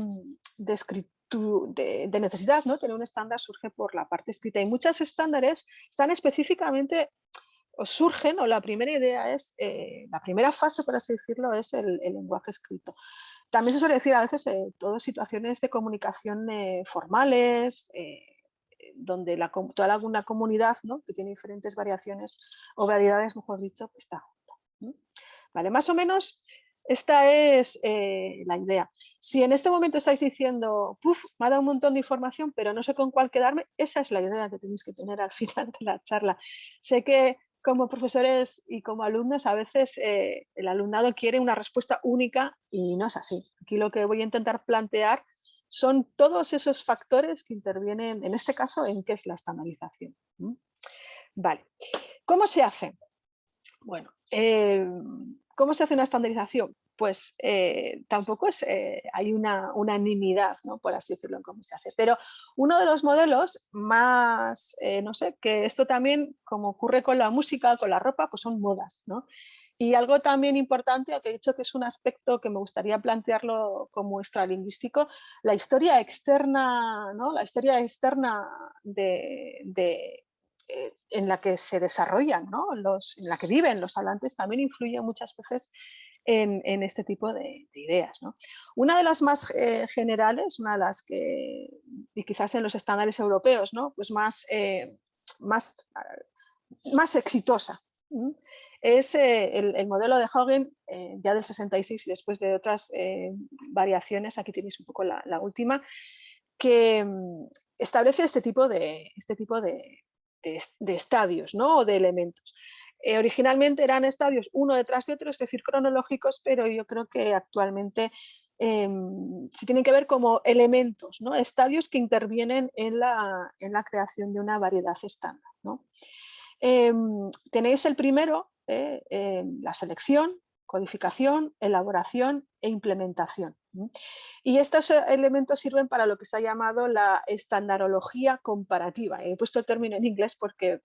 necesidad, ¿no?, tener un estándar surge por la parte escrita. Y muchos estándares están específicamente, o surgen, o la primera idea es, la primera fase, por así decirlo, es el lenguaje escrito. También se suele decir a veces todas situaciones de comunicación formales, donde toda una comunidad, ¿no?, que tiene diferentes variaciones o variedades, mejor dicho, pues está junta. Vale, más o menos esta es la idea. Si en este momento estáis diciendo, puf, me ha dado un montón de información, pero no sé con cuál quedarme, esa es la idea que tenéis que tener al final de la charla. Sé que como profesores y como alumnos a veces el alumnado quiere una respuesta única y no es así. Aquí lo que voy a intentar plantear son todos esos factores que intervienen, en este caso, en qué es la estandarización. Vale, ¿cómo se hace? Bueno, ¿cómo se hace una estandarización? Pues tampoco hay una unanimidad, ¿no?, por así decirlo, en cómo se hace. Pero uno de los modelos más, no sé, que esto también, como ocurre con la música, con la ropa, pues son modas, ¿no? Y algo también importante, que he dicho que es un aspecto que me gustaría plantearlo como extralingüístico, la historia externa, ¿no?, la historia externa en la que se desarrollan, ¿no?, en la que viven los hablantes, también influye muchas veces en este tipo de ideas, ¿no? Una de las más generales, una de las que, y quizás en los estándares europeos, ¿no?, pues más, más exitosa, es el modelo de Hagen, ya del 66 y después de otras variaciones, aquí tenéis un poco la última, que establece este tipo de estadios, ¿no?, o de elementos. Originalmente eran estadios uno detrás de otro, es decir, cronológicos, pero yo creo que actualmente se tienen que ver como elementos, ¿no?, estadios que intervienen en la creación de una variedad estándar, ¿no? Tenéis el primero, la selección, codificación, elaboración e implementación. Y estos elementos sirven para lo que se ha llamado la estandarología comparativa. He puesto el término en inglés porque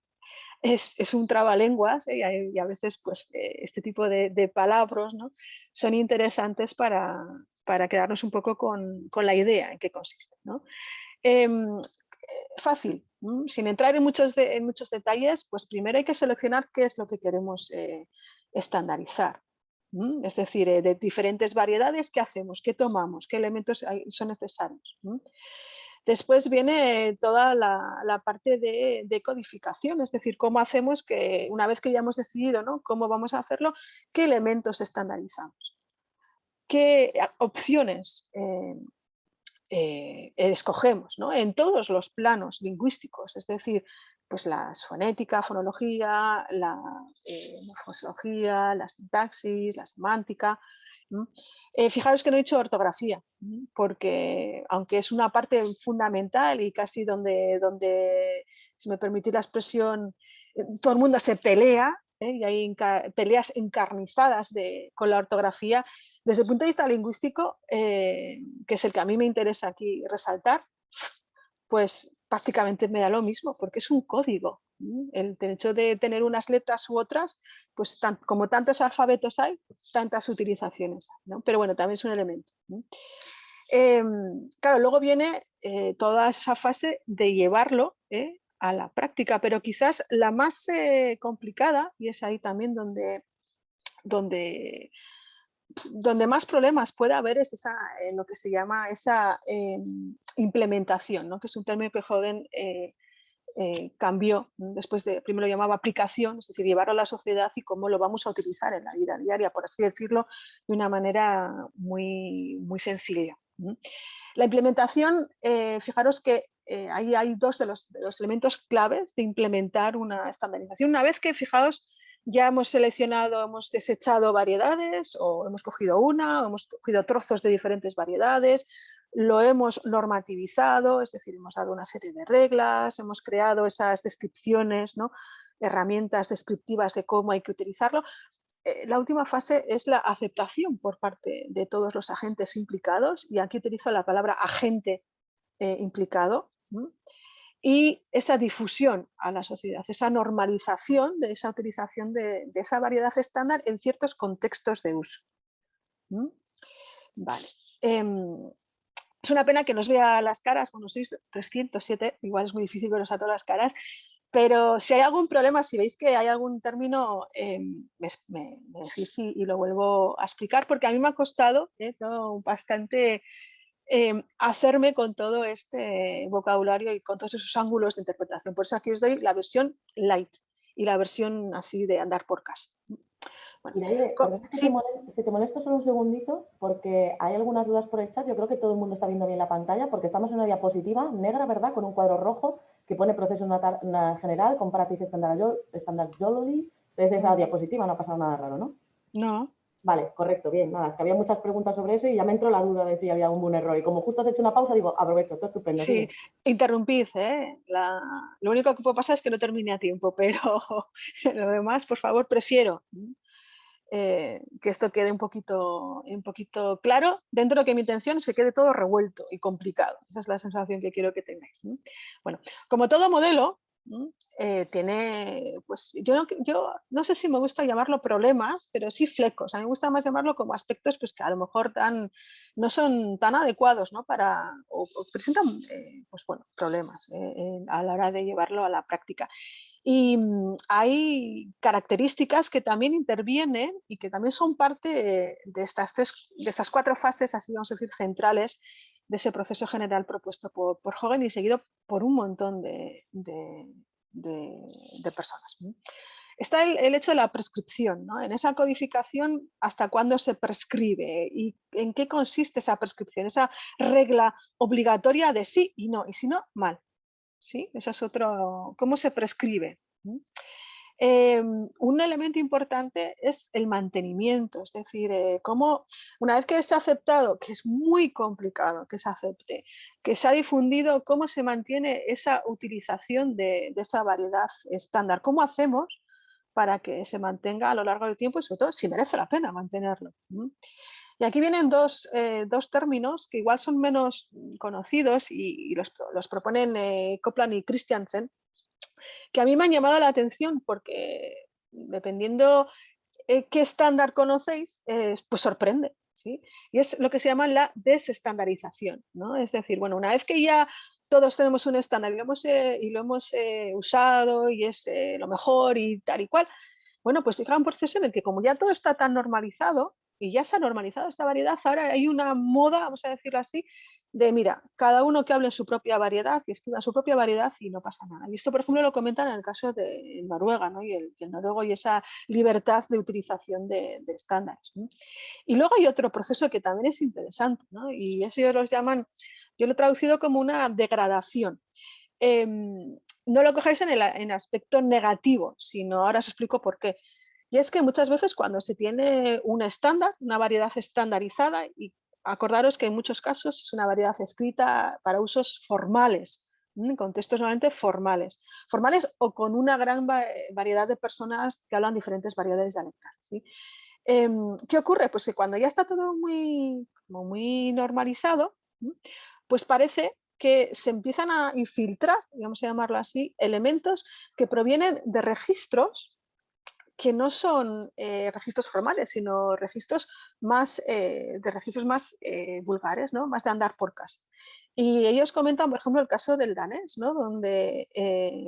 es un trabalenguas, y a veces pues, este tipo de palabras, ¿no?, son interesantes para quedarnos un poco con la idea en qué consiste, ¿no? Fácil, sin entrar en muchos detalles, pues primero hay que seleccionar qué es lo que queremos estandarizar. Es decir, de diferentes variedades, ¿qué hacemos? ¿Qué tomamos? ¿Qué elementos son necesarios? Después viene toda la parte de codificación, es decir, cómo hacemos que, una vez que ya hemos decidido, ¿no?, cómo vamos a hacerlo, qué elementos estandarizamos, qué opciones escogemos, ¿no?, en todos los planos lingüísticos, es decir, pues la fonética, fonología, la morfología, la sintaxis, la semántica. Fijaros que no he dicho ortografía, porque aunque es una parte fundamental y casi donde, si me permitís la expresión, todo el mundo se pelea, y hay peleas encarnizadas con la ortografía, desde el punto de vista lingüístico, que es el que a mí me interesa aquí resaltar, pues prácticamente me da lo mismo, porque es un código. El hecho de tener unas letras u otras, pues como tantos alfabetos hay, tantas utilizaciones hay, ¿no? Pero bueno, también es un elemento. Claro, luego viene toda esa fase de llevarlo a la práctica, pero quizás la más complicada, y es ahí también donde más problemas puede haber, es lo que se llama esa implementación, ¿no?, que es un término que Hogan cambió después de, primero lo llamaba aplicación, es decir, llevarlo a la sociedad y cómo lo vamos a utilizar en la vida diaria, por así decirlo, de una manera muy, muy sencilla. La implementación, fijaros que ahí hay dos de los elementos claves de implementar una estandarización. Una vez que, fijaos, ya hemos seleccionado, hemos desechado variedades, o hemos cogido una, o hemos cogido trozos de diferentes variedades, lo hemos normativizado, es decir, hemos dado una serie de reglas, hemos creado esas descripciones, ¿no? Herramientas descriptivas de cómo hay que utilizarlo. La última fase es la aceptación por parte de todos los agentes implicados, y aquí utilizo la palabra agente implicado, ¿no? Y esa difusión a la sociedad, esa normalización de esa utilización de esa variedad estándar en ciertos contextos de uso. Vale. Es una pena que nos vea las caras, bueno, sois 307, igual es muy difícil veros a todas las caras, pero si hay algún problema, si veis que hay algún término, me decís y lo vuelvo a explicar, porque a mí me ha costado bastante hacerme con todo este vocabulario y con todos esos ángulos de interpretación. Por eso aquí os doy la versión light y la versión así de andar por casa. Bueno, Iraide, perdona que sí. te molesto solo un segundito, porque hay algunas dudas por el chat. Yo creo que todo el mundo está viendo bien la pantalla, porque estamos en una diapositiva negra, ¿verdad? Con un cuadro rojo que pone proceso general, comparative standardology. Es esa diapositiva, no ha pasado nada raro, ¿no? No. Vale, correcto, bien, nada, es que había muchas preguntas sobre eso y ya me entró la duda de si había algún error. Y como justo has hecho una pausa, digo, aprovecho, todo estupendo. Sí, interrumpid, lo único que puede pasar es que no termine a tiempo, pero lo demás, por favor, prefiero que esto quede un poquito claro, dentro de que mi intención es que quede todo revuelto y complicado. Esa es la sensación que quiero que tengáis. Bueno, como todo modelo, tiene, pues yo no sé si me gusta llamarlo problemas, pero sí flecos. A mí me gusta más llamarlo como aspectos pues, que a lo mejor no son tan adecuados, ¿no? o presentan pues, bueno, problemas a la hora de llevarlo a la práctica. Y hay características que también intervienen y que también son parte de estas 4 fases, así vamos a decir, centrales de ese proceso general propuesto por Hogan y seguido por un montón de personas. Está el hecho de la prescripción, ¿no? En esa codificación, ¿hasta cuándo se prescribe? ¿Y en qué consiste esa prescripción? Esa regla obligatoria de sí y no, y si no, mal. ¿Sí? Eso es otro, ¿cómo se prescribe? Un elemento importante es el mantenimiento, es decir, cómo una vez que se ha aceptado, que es muy complicado que se acepte, que se ha difundido, cómo se mantiene esa utilización de esa variedad estándar, cómo hacemos para que se mantenga a lo largo del tiempo y sobre todo si merece la pena mantenerlo. Y aquí vienen dos términos que igual son menos conocidos y los proponen Copland y Christiansen, que a mí me han llamado la atención porque dependiendo qué estándar conocéis, pues sorprende. ¿Sí? Y es lo que se llama la desestandarización, ¿no? Es decir, bueno, una vez que ya todos tenemos un estándar y lo hemos usado y es lo mejor y tal y cual, bueno, pues llega un proceso en el que como ya todo está tan normalizado y ya se ha normalizado esta variedad, ahora hay una moda, vamos a decirlo así, de mira, cada uno que hable en su propia variedad y escriba su propia variedad y no pasa nada. Y esto, por ejemplo, lo comentan en el caso de Noruega, ¿no? y el noruego y esa libertad de utilización de estándares, ¿no? Y luego hay otro proceso que también es interesante, ¿no? Y eso ellos los llaman, yo lo he traducido como una degradación. No lo cojáis en el aspecto negativo, sino ahora os explico por qué. Y es que muchas veces cuando se tiene un estándar, una variedad estandarizada, y acordaros que en muchos casos es una variedad escrita para usos formales, en contextos normalmente formales o con una gran variedad de personas que hablan diferentes variedades dialectales. ¿Sí? ¿Qué ocurre? Pues que cuando ya está todo muy normalizado, pues parece que se empiezan a infiltrar, vamos a llamarlo así, elementos que provienen de registros que no son registros formales, sino registros más, vulgares, ¿no? Más de andar por casa. Y ellos comentan, por ejemplo, el caso del danés, ¿no? Donde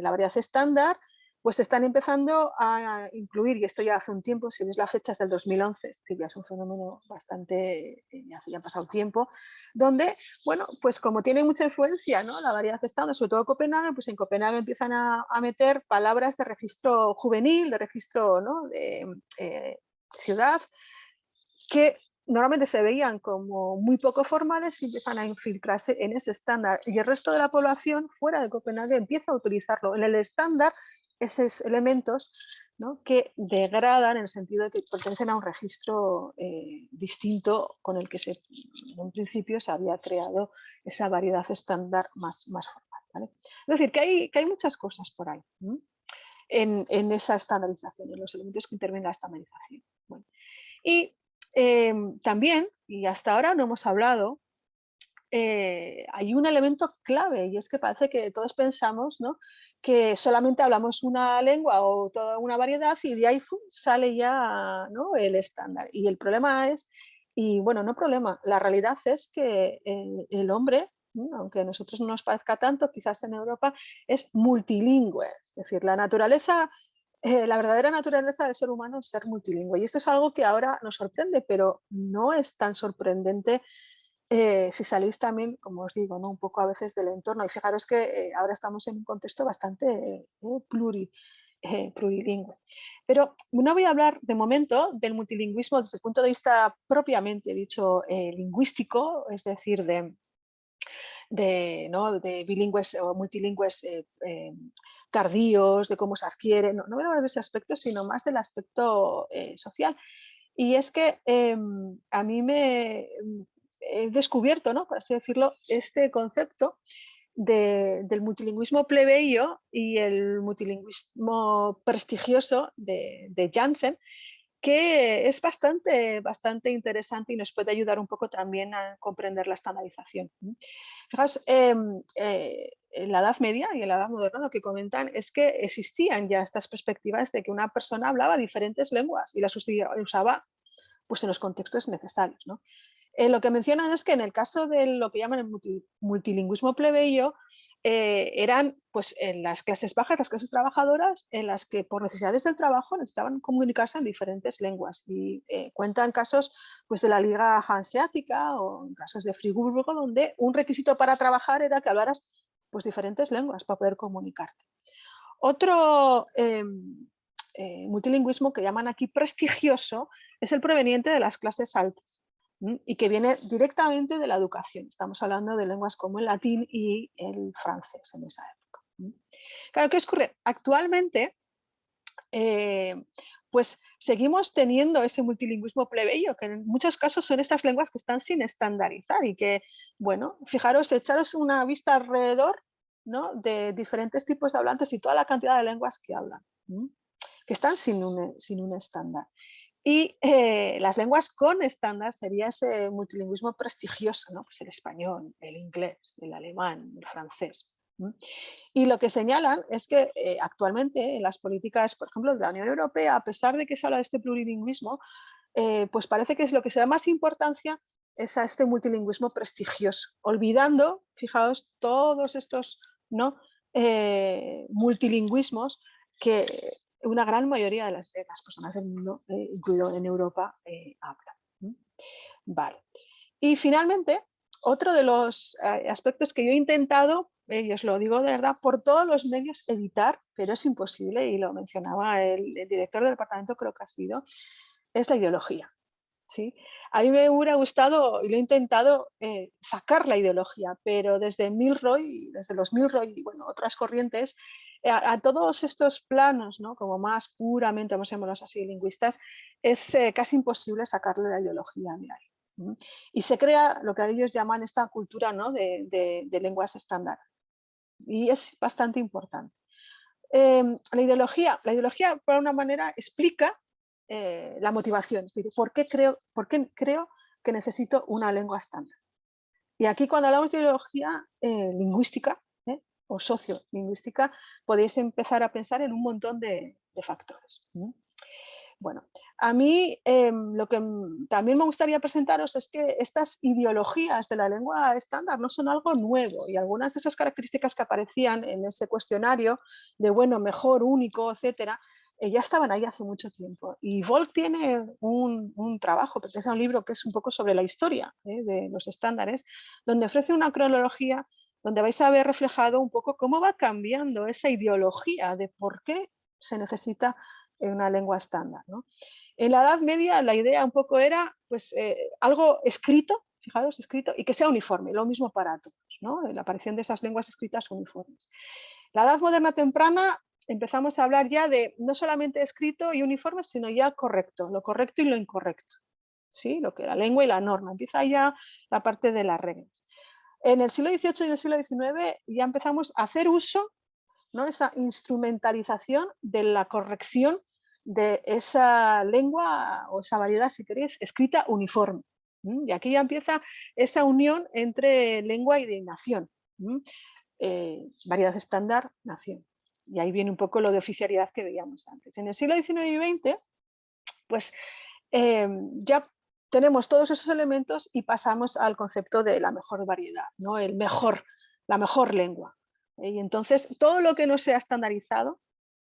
la variedad estándar pues están empezando a incluir, y esto ya hace un tiempo, si ves la fecha es del 2011, que ya es un fenómeno bastante, ya ha pasado tiempo, donde, bueno, pues como tiene mucha influencia, ¿no? La variedad estándar, sobre todo Copenhague, pues en Copenhague empiezan a meter palabras de registro juvenil, de registro, ¿no? de ciudad, que normalmente se veían como muy poco formales y empiezan a infiltrarse en ese estándar. Y el resto de la población fuera de Copenhague empieza a utilizarlo en el estándar, esos elementos, ¿no?, que degradan en el sentido de que pertenecen a un registro distinto con el que en un principio se había creado esa variedad estándar más formal, ¿vale? Es decir, que hay muchas cosas por ahí, ¿no?, en esa estandarización, en los elementos que intervienen en la estandarización. Bueno, y también, y hasta ahora no hemos hablado, hay un elemento clave y es que parece que todos pensamos, ¿no?, que solamente hablamos una lengua o toda una variedad y de ahí sale ya, ¿no?, el estándar. Y el problema es, y bueno, no problema, la realidad es que el hombre, ¿no?, aunque a nosotros no nos parezca tanto, quizás en Europa es multilingüe. Es decir, la naturaleza, la verdadera naturaleza del ser humano es ser multilingüe. Y esto es algo que ahora nos sorprende, pero no es tan sorprendente si salís también, como os digo, ¿no?, un poco a veces del entorno. Y fijaros que ahora estamos en un contexto bastante plurilingüe. Pero no voy a hablar de momento del multilingüismo desde el punto de vista propiamente dicho lingüístico, es decir, ¿no?, de bilingües o multilingües tardíos, de cómo se adquiere. No voy a hablar de ese aspecto, sino más del aspecto social. Y es que a mí he descubierto, ¿no?, por así decirlo, este concepto del multilingüismo plebeyo y el multilingüismo prestigioso de Janssen, que es bastante interesante y nos puede ayudar un poco también a comprender la estandarización. Fijaos, en la Edad Media y en la Edad Moderna lo que comentan es que existían ya estas perspectivas de que una persona hablaba diferentes lenguas y las usaba pues en los contextos necesarios, ¿no? Lo que mencionan es que en el caso de lo que llaman el multilingüismo plebeyo, eran pues en las clases bajas, las clases trabajadoras, en las que por necesidades del trabajo necesitaban comunicarse en diferentes lenguas. Y cuentan casos pues, de la Liga Hanseática o en casos de Friburgo, donde un requisito para trabajar era que hablaras pues, diferentes lenguas para poder comunicarte. Otro multilingüismo que llaman aquí prestigioso es el proveniente de las clases altas y que viene directamente de la educación. Estamos hablando de lenguas como el latín y el francés en esa época. Claro, ¿qué ocurre? Actualmente, pues seguimos teniendo ese multilingüismo plebeyo, que en muchos casos son estas lenguas que están sin estandarizar y que, bueno, fijaros, echaros una vista alrededor, ¿no?, de diferentes tipos de hablantes y toda la cantidad de lenguas que hablan, que están sin un estándar. Y las lenguas con estándar sería ese multilingüismo prestigioso, ¿no?, pues el español, el inglés, el alemán, el francés. Y lo que señalan es que actualmente en las políticas, por ejemplo, de la Unión Europea, a pesar de que se habla de este plurilingüismo, pues parece que es lo que se da más importancia es a este multilingüismo prestigioso, olvidando, fijaos, todos estos, ¿no?, multilingüismos que una gran mayoría de las personas del mundo, incluido en Europa, hablan. Vale. Y finalmente, otro de los aspectos que yo he intentado, y os lo digo de verdad, por todos los medios evitar, pero es imposible, y lo mencionaba el director del departamento, creo que ha sido, es la ideología. ¿Sí? A mí me hubiera gustado, y lo he intentado, sacar la ideología, pero desde Milroy, desde los Milroy y bueno, otras corrientes, a todos estos planos, ¿no?, como más puramente, vamos a llamarlos así, lingüistas, es casi imposible sacarle la ideología de ahí. Y se crea lo que ellos llaman esta cultura, ¿no?, de lenguas estándar. Y es bastante importante. La ideología, por una manera, explica la motivación, es decir, ¿por qué creo que necesito una lengua estándar? Y aquí cuando hablamos de ideología lingüística o sociolingüística, podéis empezar a pensar en un montón de factores. Bueno, a mí lo que también me gustaría presentaros es que estas ideologías de la lengua estándar no son algo nuevo y algunas de esas características que aparecían en ese cuestionario de bueno, mejor, único, etcétera, ya estaban ahí hace mucho tiempo. Y Volk tiene un trabajo, pertenece a un libro que es un poco sobre la historia de los estándares, donde ofrece una cronología donde vais a ver reflejado un poco cómo va cambiando esa ideología de por qué se necesita en una lengua estándar, ¿no? En la Edad Media la idea un poco era pues, algo escrito, fijaros, escrito, y que sea uniforme, lo mismo para todos, ¿no? La aparición de esas lenguas escritas uniformes. La Edad Moderna temprana empezamos a hablar ya de no solamente escrito y uniforme, sino ya correcto, lo correcto y lo incorrecto, ¿sí? Lo que la lengua y la norma, empieza ya la parte de las reglas. En el siglo XVIII y en el siglo XIX ya empezamos a hacer uso, ¿no? Esa instrumentalización de la corrección de esa lengua o esa variedad, si queréis, escrita uniforme. Y aquí ya empieza esa unión entre lengua y nación. Variedad estándar, nación. Y ahí viene un poco lo de oficialidad que veíamos antes. En el siglo XIX y XX, pues ya tenemos todos esos elementos y pasamos al concepto de la mejor variedad, ¿no? La mejor lengua. Y entonces todo lo que no sea estandarizado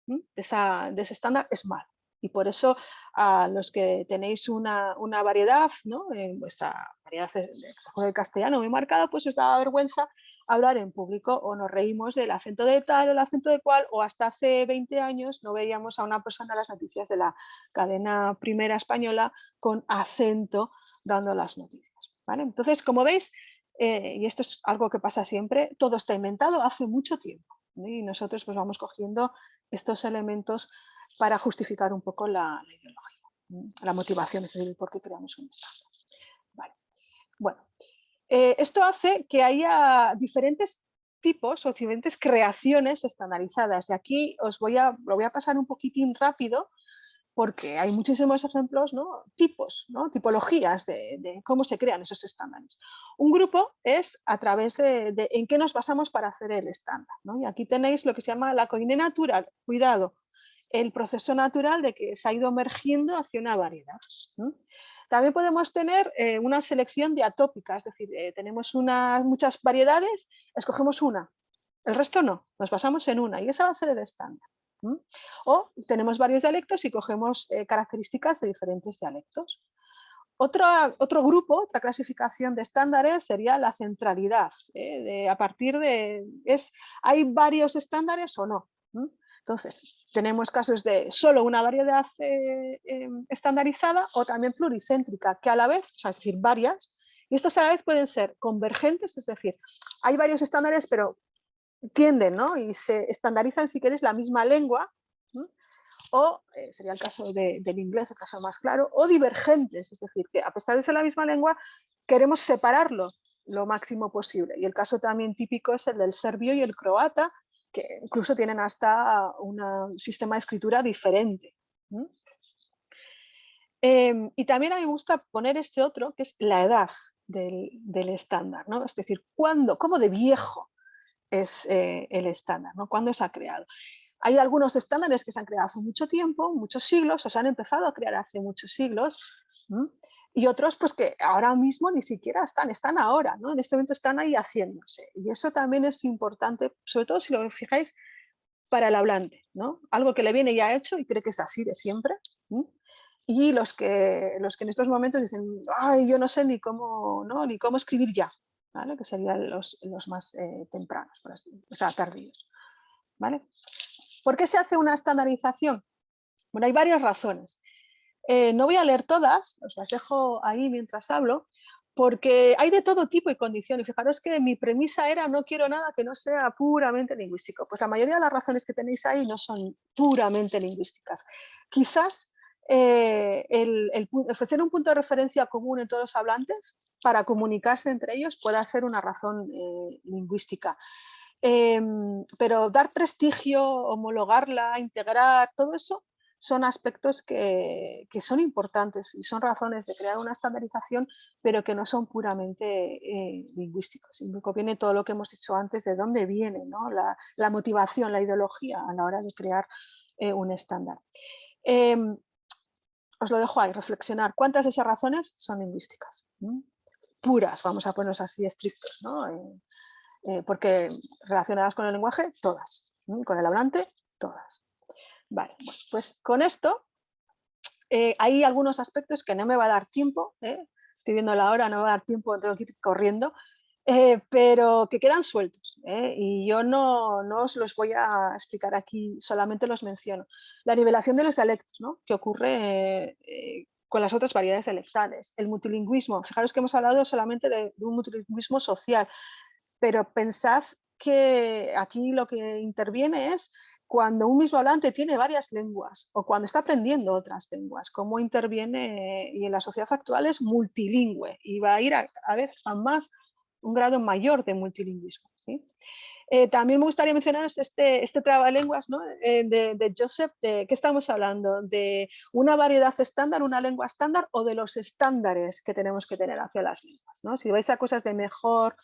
de ese estándar es malo. Y por eso a los que tenéis una variedad, ¿no? En vuestra variedad del castellano muy marcada, pues os da vergüenza hablar en público o nos reímos del acento de tal o el acento de cual, o hasta hace 20 años no veíamos a una persona en las noticias de la cadena primera española con acento dando las noticias, ¿vale? Entonces, como veis, y esto es algo que pasa siempre, todo está inventado hace mucho tiempo, ¿no? Y nosotros pues vamos cogiendo estos elementos para justificar un poco la ideología, la motivación, es decir, por qué creamos un Estado. Vale. Bueno, esto hace que haya diferentes tipos o diferentes creaciones estandarizadas. Y aquí lo voy a pasar un poquitín rápido porque hay muchísimos ejemplos, ¿no? Tipos, ¿no? Tipologías de cómo se crean esos estándares. Un grupo es a través de en qué nos basamos para hacer el estándar, ¿no? Y aquí tenéis lo que se llama la coine natural, cuidado, el proceso natural de que se ha ido emergiendo hacia una variedad, ¿no? También podemos tener una selección diatópica, es decir, tenemos muchas variedades, escogemos una, el resto no, nos basamos en una y esa va a ser el estándar. O tenemos varios dialectos y cogemos características de diferentes dialectos. Otro grupo, otra clasificación de estándares sería la centralidad. A partir de, ¿hay varios estándares o no? Entonces, tenemos casos de solo una variedad estandarizada o también pluricéntrica, que a la vez, o sea, es decir, varias, y estas a la vez pueden ser convergentes, es decir, hay varios estándares, pero tienden, ¿no? Y se estandarizan, si queréis, la misma lengua, ¿no? O sería el caso del inglés, el caso más claro, o divergentes, es decir, que a pesar de ser la misma lengua, queremos separarlo lo máximo posible. Y el caso también típico es el del serbio y el croata, que incluso tienen hasta un sistema de escritura diferente. Y también a mí me gusta poner este otro, que es la edad del estándar, ¿no? Es decir, ¿cómo de viejo es el estándar, ¿no? ¿Cuándo se ha creado? Hay algunos estándares que se han creado hace mucho tiempo, muchos siglos, o se han empezado a crear hace muchos siglos, y otros pues que ahora mismo ni siquiera están ahora, ¿no? En este momento están ahí haciéndose. Y eso también es importante, sobre todo si lo fijáis, para el hablante, ¿no? Algo que le viene ya hecho y cree que es así de siempre. Y los que en estos momentos dicen, ay, yo no sé ni cómo escribir ya, ¿vale? Que serían los más tempranos, por así, o sea, tardíos, ¿vale? ¿Por qué se hace una estandarización? Bueno, hay varias razones. No voy a leer todas, os las dejo ahí mientras hablo, porque hay de todo tipo y condición. Y fijaros que mi premisa era no quiero nada que no sea puramente lingüístico. Pues la mayoría de las razones que tenéis ahí no son puramente lingüísticas. Quizás ofrecer un punto de referencia común en todos los hablantes para comunicarse entre ellos pueda ser una razón lingüística. Pero dar prestigio, homologarla, integrar, todo eso son aspectos que son importantes y son razones de crear una estandarización, pero que no son puramente lingüísticos. Y luego viene todo lo que hemos dicho antes, de dónde viene, ¿no? la motivación, la ideología a la hora de crear un estándar. Os lo dejo ahí, reflexionar. ¿Cuántas de esas razones son lingüísticas? Puras, vamos a ponernos así estrictos, ¿no? Porque relacionadas con el lenguaje, todas. Con el hablante, todas. Vale, bueno, pues con esto hay algunos aspectos que no me va a dar tiempo. Estoy viendo la hora, no me va a dar tiempo, tengo que ir corriendo. pero que quedan sueltos, ¿eh? Y yo no os los voy a explicar aquí, solamente los menciono. La nivelación de los dialectos, ¿no? Que ocurre con las otras variedades dialectales. El multilingüismo, fijaros que hemos hablado solamente de un multilingüismo social, pero pensad que aquí lo que interviene es cuando un mismo hablante tiene varias lenguas o cuando está aprendiendo otras lenguas, cómo interviene, y en la sociedad actual es multilingüe y va a ir a vez a más, un grado mayor de multilingüismo, ¿sí? También me gustaría mencionaros este trabalenguas, ¿no? De Joseph, ¿de qué estamos hablando? ¿De una variedad estándar, una lengua estándar o de los estándares que tenemos que tener hacia las lenguas, ¿no? Si vais a cosas de mejor,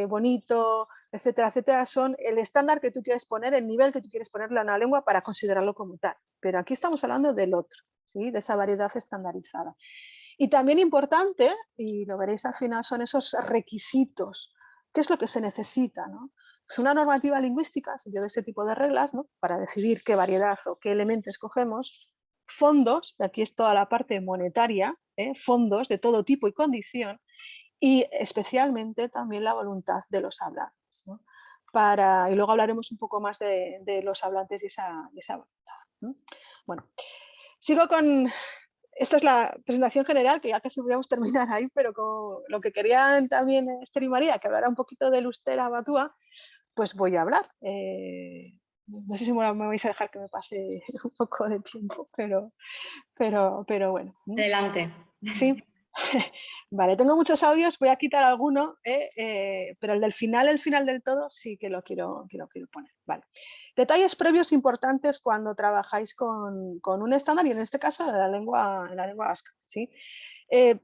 bonito, etcétera, etcétera, son el estándar que tú quieres poner, el nivel que tú quieres ponerle a una lengua para considerarlo como tal. Pero aquí estamos hablando del otro, ¿sí? De esa variedad estandarizada. Y también importante, y lo veréis al final, son esos requisitos. ¿Qué es lo que se necesita, ¿no? Pues una normativa lingüística, sentido de este tipo de reglas, ¿no? Para decidir qué variedad o qué elemento escogemos. Fondos, de aquí es toda la parte monetaria, fondos de todo tipo y condición, y especialmente también la voluntad de los hablantes, ¿no? Y luego hablaremos un poco más de los hablantes y esa voluntad, ¿no? Bueno, sigo con... Esta es la presentación general, que ya casi podríamos terminar ahí, pero como lo que querían también Esther y María, que hablara un poquito del Ustera Batua, pues voy a hablar. No sé si me vais a dejar que me pase un poco de tiempo, pero bueno. Adelante. Sí. Vale, tengo muchos audios, voy a quitar alguno, pero el final del todo sí que lo quiero poner. Vale. Detalles previos importantes cuando trabajáis con un estándar y en este caso en la lengua vasca, ¿sí?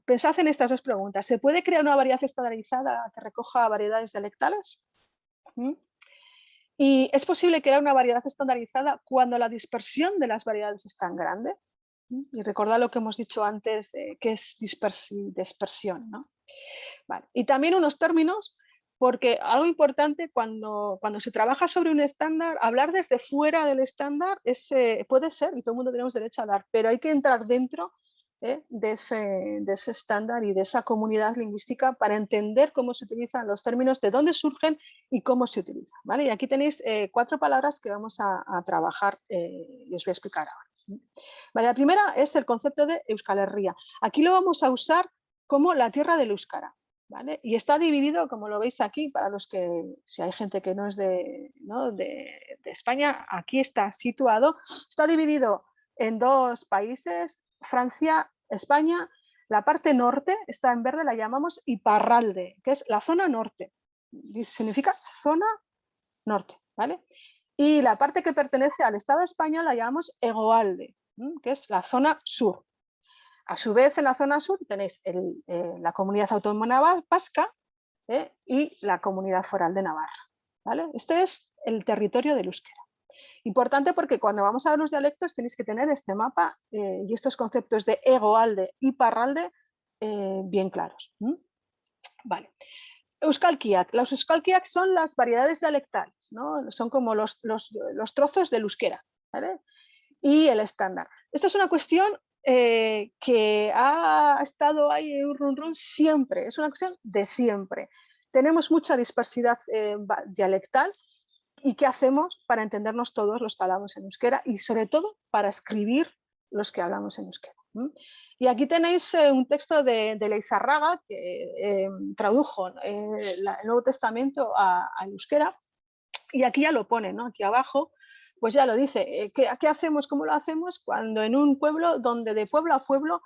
Pensad en estas dos preguntas. ¿Se puede crear una variedad estandarizada que recoja variedades dialectales? ¿Mm? ¿Y es posible crear una variedad estandarizada cuando la dispersión de las variedades es tan grande? Y recordad lo que hemos dicho antes de qué es dispersión, ¿no? Vale. Y también unos términos, porque algo importante cuando se trabaja sobre un estándar, hablar desde fuera del estándar puede ser, y todo el mundo tenemos derecho a hablar, pero hay que entrar dentro de ese estándar y de esa comunidad lingüística para entender cómo se utilizan los términos, de dónde surgen y cómo se utilizan, ¿vale? Y aquí tenéis 4 palabras que vamos a trabajar y os voy a explicar ahora. Vale, la primera es el concepto de Euskal Herria. Aquí lo vamos a usar como la tierra del euskara, ¿vale? Y está dividido, como lo veis aquí, para los que, si hay gente que no es de España, aquí está situado, está dividido en 2 países, Francia, España. La parte norte está en verde, la llamamos Iparralde, que es la zona norte, significa zona norte, ¿vale? Y la parte que pertenece al Estado español la llamamos Hegoalde, que es la zona sur. A su vez, en la zona sur tenéis la comunidad autónoma vasca y la comunidad foral de Navarra, ¿vale? Este es el territorio del euskera. Importante porque cuando vamos a ver los dialectos tenéis que tener este mapa y estos conceptos de Hegoalde y Parralde bien claros. Vale. Euskalkiak. Los euskalkiak son las variedades dialectales, ¿no? Son como los trozos del euskera, ¿vale? Y el estándar. Esta es una cuestión que ha estado ahí en un run siempre, es una cuestión de siempre. Tenemos mucha dispersidad dialectal y ¿qué hacemos para entendernos todos los que hablamos en euskera y sobre todo para escribir los que hablamos en euskera? Y aquí tenéis un texto de Leizarraga que tradujo el Nuevo Testamento al euskera y aquí ya lo pone, ¿no? Aquí abajo pues ya lo dice. ¿Qué hacemos? ¿Cómo lo hacemos? Cuando en un pueblo donde de pueblo a pueblo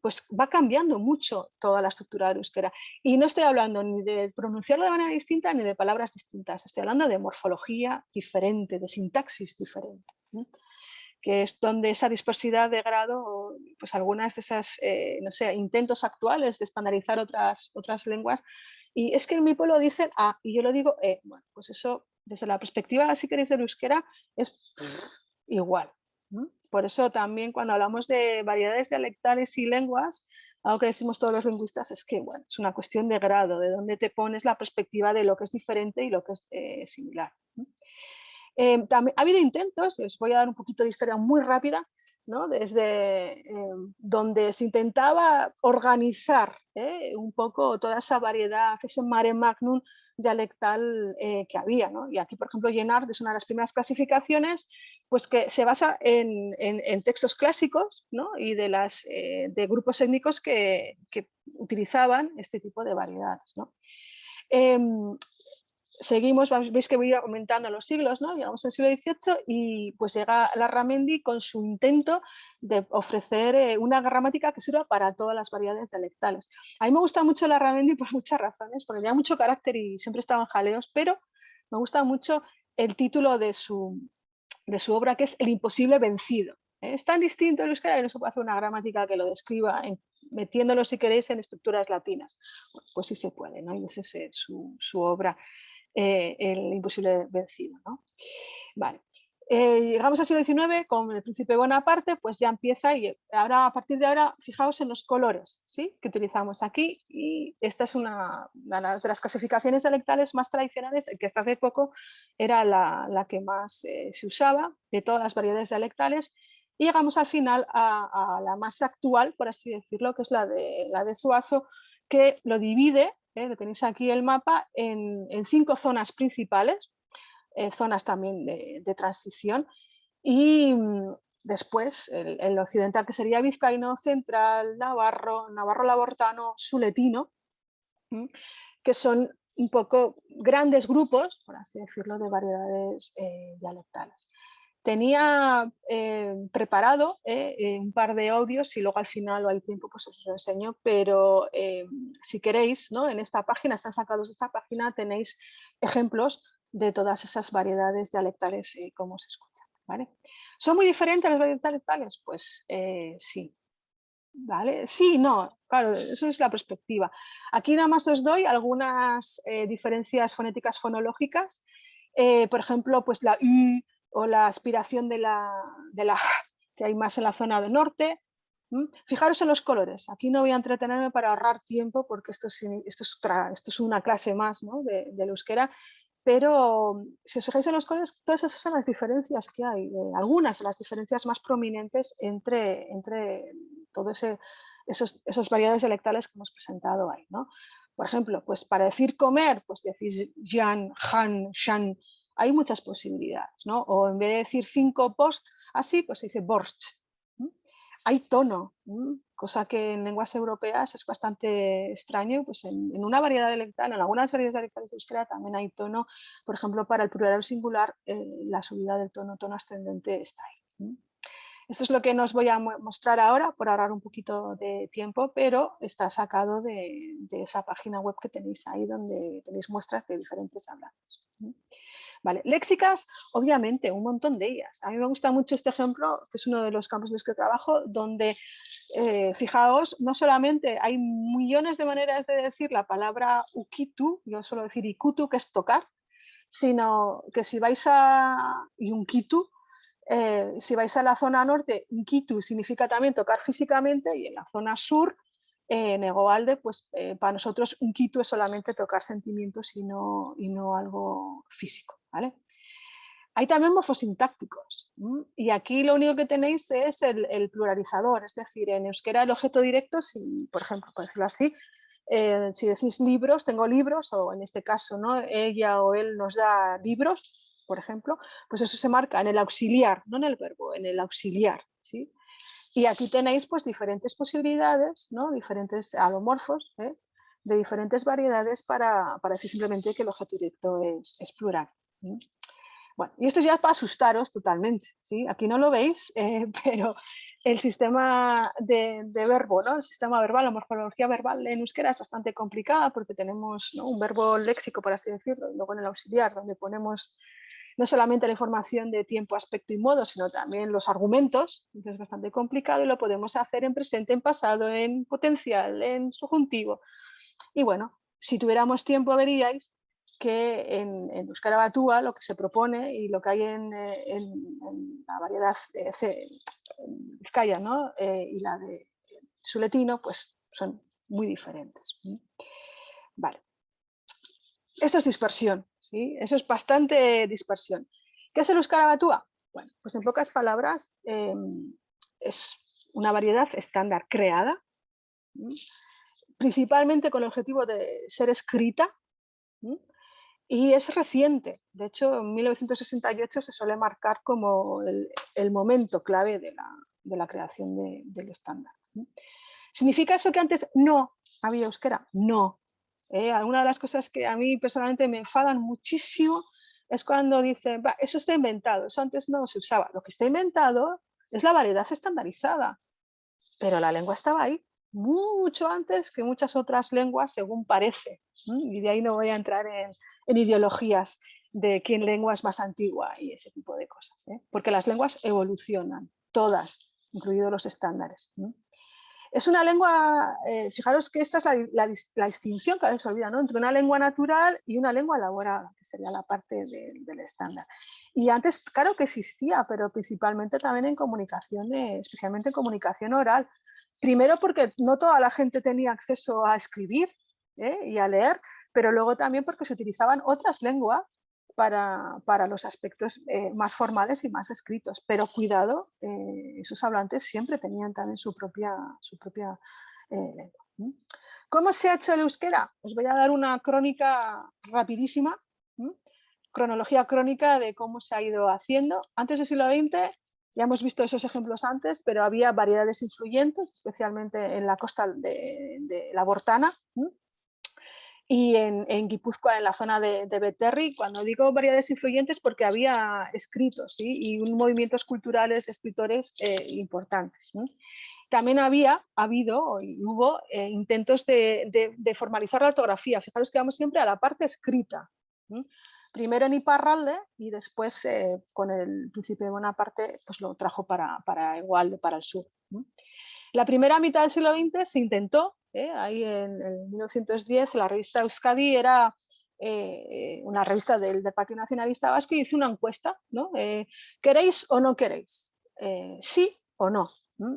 pues va cambiando mucho toda la estructura del euskera. Y no estoy hablando ni de pronunciarlo de manera distinta ni de palabras distintas. Estoy hablando de morfología diferente, de sintaxis diferente, ¿no? Que es donde esa dispersidad de grado, pues algunas de esas, no sé, intentos actuales de estandarizar otras lenguas. Y es que en mi pueblo dicen A y yo lo digo E. Bueno, pues eso, desde la perspectiva, si queréis, del euskera, es igual, ¿no? Por eso también cuando hablamos de variedades dialectales y lenguas, algo que decimos todos los lingüistas es que, bueno, es una cuestión de grado, de dónde te pones la perspectiva de lo que es diferente y lo que es similar, ¿no? También ha habido intentos, os voy a dar un poquito de historia muy rápida, ¿no? Desde donde se intentaba organizar un poco toda esa variedad, ese mare magnum dialectal que había, ¿no? Y aquí, por ejemplo, Jenard es una de las primeras clasificaciones pues, que se basa en textos clásicos, ¿no? Y de grupos étnicos que utilizaban este tipo de variedades, ¿no? Seguimos, veis que voy aumentando los siglos, ¿no? Llegamos al siglo XVIII y pues llega Larramendi con su intento de ofrecer una gramática que sirva para todas las variedades dialectales. A mí me gusta mucho Larramendi por muchas razones, porque tenía mucho carácter y siempre estaba en jaleos, pero me gusta mucho el título de su obra, que es El imposible vencido. Es tan distinto el euskera que no se puede hacer una gramática que lo describa metiéndolo, si queréis, en estructuras latinas. Bueno, pues sí se puede, ¿no? Y esa es su obra. El imposible vencido, ¿no? Vale. Llegamos al siglo XIX con el príncipe Bonaparte, pues ya empieza y ahora, a partir de ahora, fijaos en los colores, ¿sí? Que utilizamos aquí, y esta es una de las clasificaciones dialectales más tradicionales, que hasta hace poco era la que más se usaba de todas las variedades dialectales, y llegamos al final a la más actual, por así decirlo, que es la de Zuazo, que lo divide, tenéis aquí el mapa, en 5 zonas principales, zonas también de transición, y después el occidental, que sería vizcaíno, central, navarro, navarro-labortano, suletino, que son un poco grandes grupos, por así decirlo, de variedades dialectales. Tenía preparado un par de audios y luego al final o hay tiempo pues os lo enseño, pero si queréis, ¿no? En esta página, están sacados de esta página, tenéis ejemplos de todas esas variedades dialectales como se escuchan, ¿vale? ¿Son muy diferentes las variedades dialectales? Pues sí. ¿Vale? Sí, no, claro, eso es la perspectiva. Aquí nada más os doy algunas diferencias fonéticas fonológicas. Por ejemplo, pues la U o la aspiración de la que hay más en la zona del norte. Fijaros en los colores. Aquí no voy a entretenerme para ahorrar tiempo porque esto es una clase más, ¿no? del euskera. Pero si os fijáis en los colores, todas esas son las diferencias que hay, algunas de las diferencias más prominentes entre todas esas variedades dialectales que hemos presentado ahí, ¿no? Por ejemplo, pues para decir comer, pues decís jan, han, shan, hay muchas posibilidades, ¿no? O en vez de decir 5 post, así, pues se dice borsch. Hay tono, cosa que en lenguas europeas es bastante extraño, pues en una variedad dialectal, en algunas variedades dialectales de euskera también hay tono, por ejemplo, para el plural singular, la subida del tono ascendente está ahí. Esto es lo que nos voy a mostrar ahora, por ahorrar un poquito de tiempo, pero está sacado de esa página web que tenéis ahí, donde tenéis muestras de diferentes hablantes. Vale, léxicas, obviamente, un montón de ellas. A mí me gusta mucho este ejemplo, que es uno de los campos en los que trabajo, donde, fijaos, no solamente hay millones de maneras de decir la palabra ukitu, yo suelo decir ikutu, que es tocar, sino que si vais a yunkitu, si vais a la zona norte, unkitu significa también tocar físicamente, y en la zona sur, en Egoalde, pues para nosotros unkitu es solamente tocar sentimientos y no algo físico, ¿vale? Hay también morfosintácticos, y aquí lo único que tenéis es el pluralizador, es decir, en euskera el objeto directo, si, por ejemplo, por decirlo así, si decís libros, tengo libros, o en este caso, ¿no? Ella o él nos da libros, por ejemplo, pues eso se marca en el auxiliar, no en el verbo, en el auxiliar, ¿sí? Y aquí tenéis pues diferentes posibilidades, ¿no? Diferentes alomorfos, de diferentes variedades para decir simplemente que el objeto directo es plural. Bueno, y esto ya es para asustaros totalmente, ¿sí? Aquí no lo veis, pero el sistema de verbo, ¿no? El sistema verbal, la morfología verbal en euskera es bastante complicada porque tenemos, ¿no? Un verbo léxico, por así decirlo, y luego en el auxiliar, donde ponemos no solamente la información de tiempo, aspecto y modo, sino también los argumentos. Entonces es bastante complicado y lo podemos hacer en presente, en pasado, en potencial, en subjuntivo. Y bueno, si tuviéramos tiempo veríais que en euskera batua lo que se propone y lo que hay en la variedad vizcaya, ¿no? Y la de suletino, pues son muy diferentes. Vale. Esto es dispersión, ¿sí? Eso es bastante dispersión. ¿Qué es el euskara batua? Bueno, pues en pocas palabras es una variedad estándar creada, principalmente con el objetivo de ser escrita, y es reciente. De hecho, en 1968 se suele marcar como el momento clave de la creación del estándar. ¿Significa eso que antes no había euskera? No. Alguna de las cosas que a mí personalmente me enfadan muchísimo es cuando dicen, eso está inventado, eso antes no se usaba. Lo que está inventado es la variedad estandarizada, pero la lengua estaba ahí mucho antes que muchas otras lenguas, según parece. Y de ahí no voy a entrar en ideologías de quién lengua es más antigua y ese tipo de cosas, porque las lenguas evolucionan, todas, incluidos los estándares. Es una lengua, fijaros que esta es la distinción que a veces se olvida, ¿no? Entre una lengua natural y una lengua elaborada, que sería la parte del estándar. Y antes, claro que existía, pero principalmente también en comunicación, especialmente en comunicación oral. Primero porque no toda la gente tenía acceso a escribir y a leer, pero luego también porque se utilizaban otras lenguas para los aspectos más formales y más escritos. Pero cuidado, esos hablantes siempre tenían también su propia lengua. ¿Cómo se ha hecho el euskera? Os voy a dar una crónica rapidísima, cronología crónica de cómo se ha ido haciendo. Antes del siglo XX, ya hemos visto esos ejemplos antes, pero había variedades influyentes, especialmente en la costa de la Bortana, y en Guipúzcoa, en la zona de Beterri. Cuando digo variedades influyentes, porque había escritos, ¿sí? Y movimientos culturales de escritores importantes. También ha habido y hubo intentos de formalizar la ortografía. Fijaros que vamos siempre a la parte escrita. Primero en Iparralde y después con el Príncipe de Bonaparte pues lo trajo para el sur. La primera mitad del siglo XX se intentó, ahí en 1910 la revista Euskadi era una revista del Partido Nacionalista Vasco y hizo una encuesta, ¿no? ¿Queréis o no queréis? ¿Sí o no?